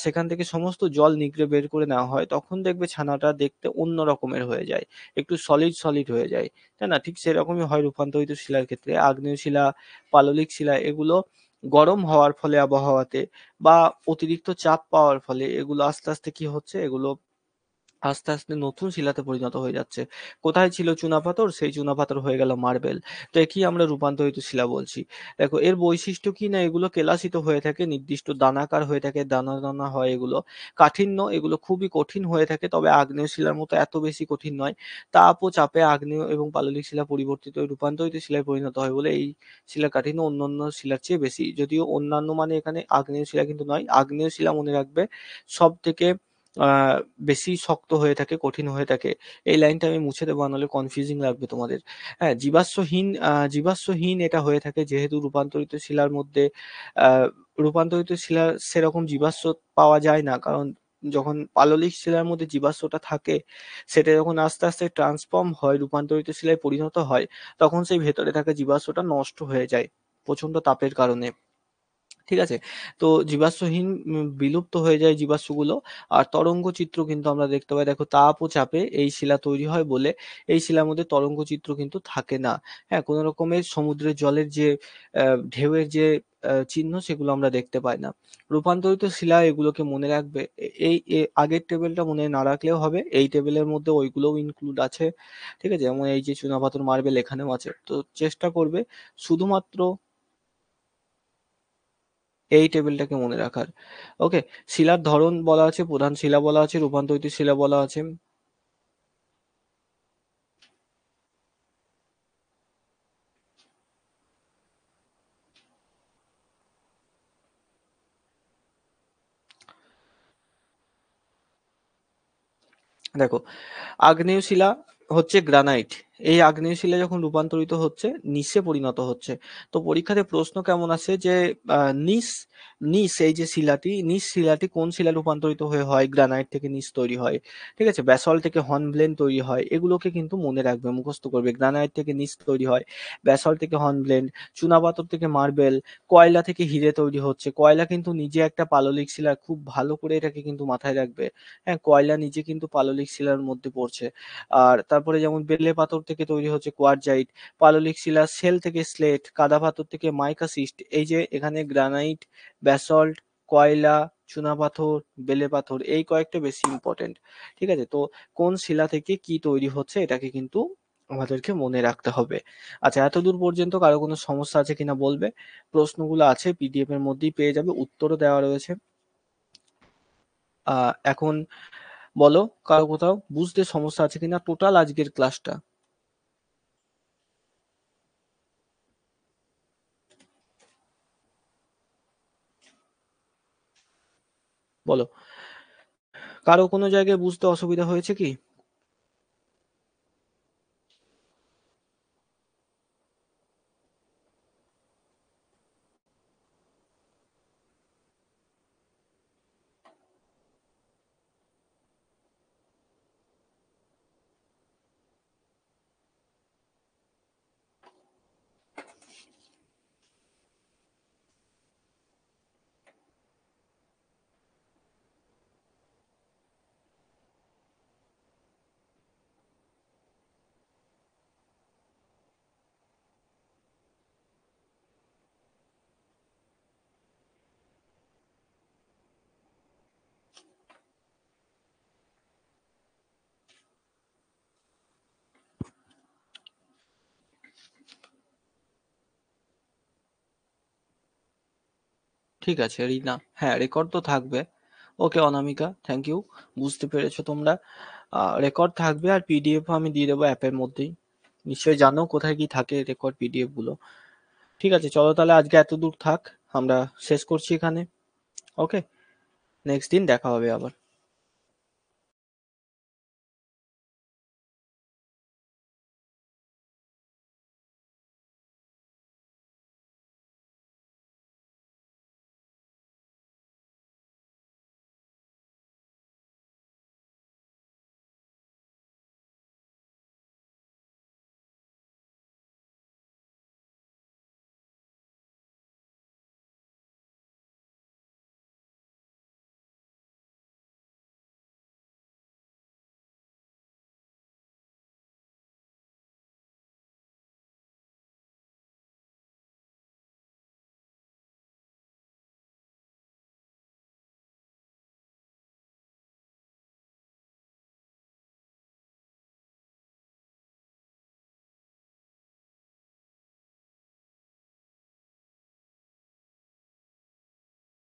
সেখান থেকে সমস্ত জল নিগড়ে বের করে নেওয়া হয়, তখন দেখবে ছানাটা দেখতে অন্য রকমের হয়ে যায়, একটু সলিড সলিড হয়ে যায়, তাই না? ঠিক সেরকমই হয় রূপান্তরিত শিলার ক্ষেত্রে। আগ্নেয় শিলা, পাললিক শিলা এগুলো গরম হওয়ার ফলে আবহাওয়াতে বা অতিরিক্ত চাপ পাওয়ার ফলে এগুলো আস্তে আস্তে কি হচ্ছে, এগুলো আস্তে আস্তে নতুন শিলাতে পরিণত হয়ে যাচ্ছে। কোথায় ছিল চুনাপাথর, সেই চুনাপাথর হয়ে গেল মার্বেল। তো একেই আমরা রূপান্তরিত শিলা বলছি। দেখো এর বৈশিষ্ট্য কি না, এগুলো কেলাসিত হয়ে থাকে, নির্দিষ্ট দানাকার হয়ে থাকে, দানা দানা হয় এগুলো। কাঠিন্য, এগুলো খুবই কঠিন হয়ে থাকে, তবে আগ্নেয় শিলার মতো এত বেশি কঠিন নয়। তাপ ও চাপে আগ্নেয় এবং পাললিক শিলা পরিবর্তিত হয়ে রূপান্তরিত শিলায় পরিণত হয় বলে এই শিলার কাঠিন্য অন্যান্য শিলার চেয়ে বেশি। যদিও অন্যান্য মানে এখানে আগ্নেয় শিলা কিন্তু নয়, আগ্নেয় শিলা মনে রাখবে সব থেকে বেশি শক্ত হয়ে থাকে, কঠিন হয়ে থাকে। এই লাইনটা আমি মুছে দেবো, নাহলে কনফিউজিং লাগবে তোমাদের। হ্যাঁ, জীবাশ্মহীন এটা হয়ে থাকে, যেহেতু রূপান্তরিত শিলার মধ্যে রূপান্তরিত শিলার সেরকম জীবাশ্ম পাওয়া যায় না, কারণ যখন পাললিক শিলার মধ্যে জীবাশ্মটা থাকে, সেটা যখন আস্তে আস্তে ট্রান্সফর্ম হয়, রূপান্তরিত শিলায় পরিণত হয়, তখন সেই ভেতরে থাকা জীবাশ্মটা নষ্ট হয়ে যায় প্রচন্ড তাপের কারণে। ঠিক আছে? তো জীবাশ্মহীন বিলুপ্ত হয়ে যায় জীবাশ্মগুলো। আর তরঙ্গ চিত্র কিন্তু আমরা দেখতে পাই। দেখো তাপ ও চাপে এই শিলা তৈরি হয় বলে এই শিলার মধ্যে তরঙ্গ চিত্র কিন্তু থাকে না। হ্যাঁ? কোন রকমের সমুদ্রের জলের যে ঢেউয়ের যে চিহ্ন, সেগুলো আমরা দেখতে পাই না। রূপান্তরিত শিলা এগুলোকে মনে রাখবে। আগের টেবিলটা মনে না রাখলেও হবে। এই টেবিলের মধ্যে ওইগুলোও ইনক্লুড আছে। ঠিক আছে? যেমন এই যে চুনাপাথর, মার্বেল এখানেও আছে। তো চেষ্টা করবে শুধুমাত্র এই টেবিলটাকে মনে রাখার। ওকে? শিলার ধরন বলা আছে, প্রধান শিলা বলা আছে, রূপান্তরিত শিলা বলা আছে। দেখো আগ্নেয় শিলা হচ্ছে গ্রানাইট। এই আগ্নেয় শিলা যখন রূপান্তরিত হচ্ছে নিসে পরিণত হচ্ছে। তো পরীক্ষাতে প্রশ্ন কেমন আসে যে নিস নিস এই যে শিলাটি, নিস শিলাটি কোন শিলা রূপান্তরিত হয়ে হয়, গ্রানাইট থেকে নিস তৈরি হয়, ঠিক আছে, ব্যাসল্ট থেকে হর্নব্লেন তৈরি হয়, এগুলোকে কিন্তু মনে রাখবে, মুখস্থ করবে। গ্রানাইট থেকে নিস তৈরি হয়, ব্যাসল্ট থেকে হর্নব্লেন, চুনাপাথর থেকে মার্বেল, কয়লা থেকে হিরে তৈরি হচ্ছে। কয়লা কিন্তু নিজে একটা পাললিক শিলা, খুব ভালো করে এটাকে কিন্তু মাথায় রাখবে। হ্যাঁ, কয়লা নিজে কিন্তু পাললিক শিলার মধ্যে পড়ছে। আর তারপরে যেমন বেলে পাথর থেকে তৈরি হচ্ছে কোয়ার্জাইট, পাললিক শিলা সেল থেকে স্লেট, কাদা পাথর থেকে মাইকা সিস্ট। এই যে এখানে গ্রানাইট, ব্যাসল্ট, কয়লা, চুনাপাথর, বেলে পাথর, এই কয়েকটা বেশি ইম্পর্টেন্ট। ঠিক আছে, তো কোন শিলা থেকে কি তৈরি হচ্ছে এটাকে কিন্তু আমাদেরকে মনে রাখতে হবে। আচ্ছা, এতদূর পর্যন্ত কারো কোনো সমস্যা আছে কিনা বলবে। প্রশ্নগুলো আছে পিডিএফ এর মধ্যেই পেয়ে যাবে, উত্তরও দেওয়া রয়েছে। এখন বলো কারো কোথাও বুঝতে সমস্যা আছে কিনা টোটাল আজকের ক্লাসটা। বলো, কারো কোনো জায়গায় বুঝতে অসুবিধা হয়েছে কি? ঠিক আছে রিনা, হ্যাঁ রেকর্ড তো থাকবে। ওকে অনামিকা, থ্যাংক ইউ, বুঝতে পেরেছো তোমরা। রেকর্ড থাকবে আর পিডিএফ আমি দিয়ে দেবো অ্যাপের মধ্যেই। নিশ্চয়ই জানো কোথায় কি থাকে রেকর্ড পিডিএফ গুলো। ঠিক আছে, চলো তাহলে আজকে এত দূর থাক, আমরা শেষ করছি এখানে। ওকে, নেক্সট দিন দেখা হবে আবার।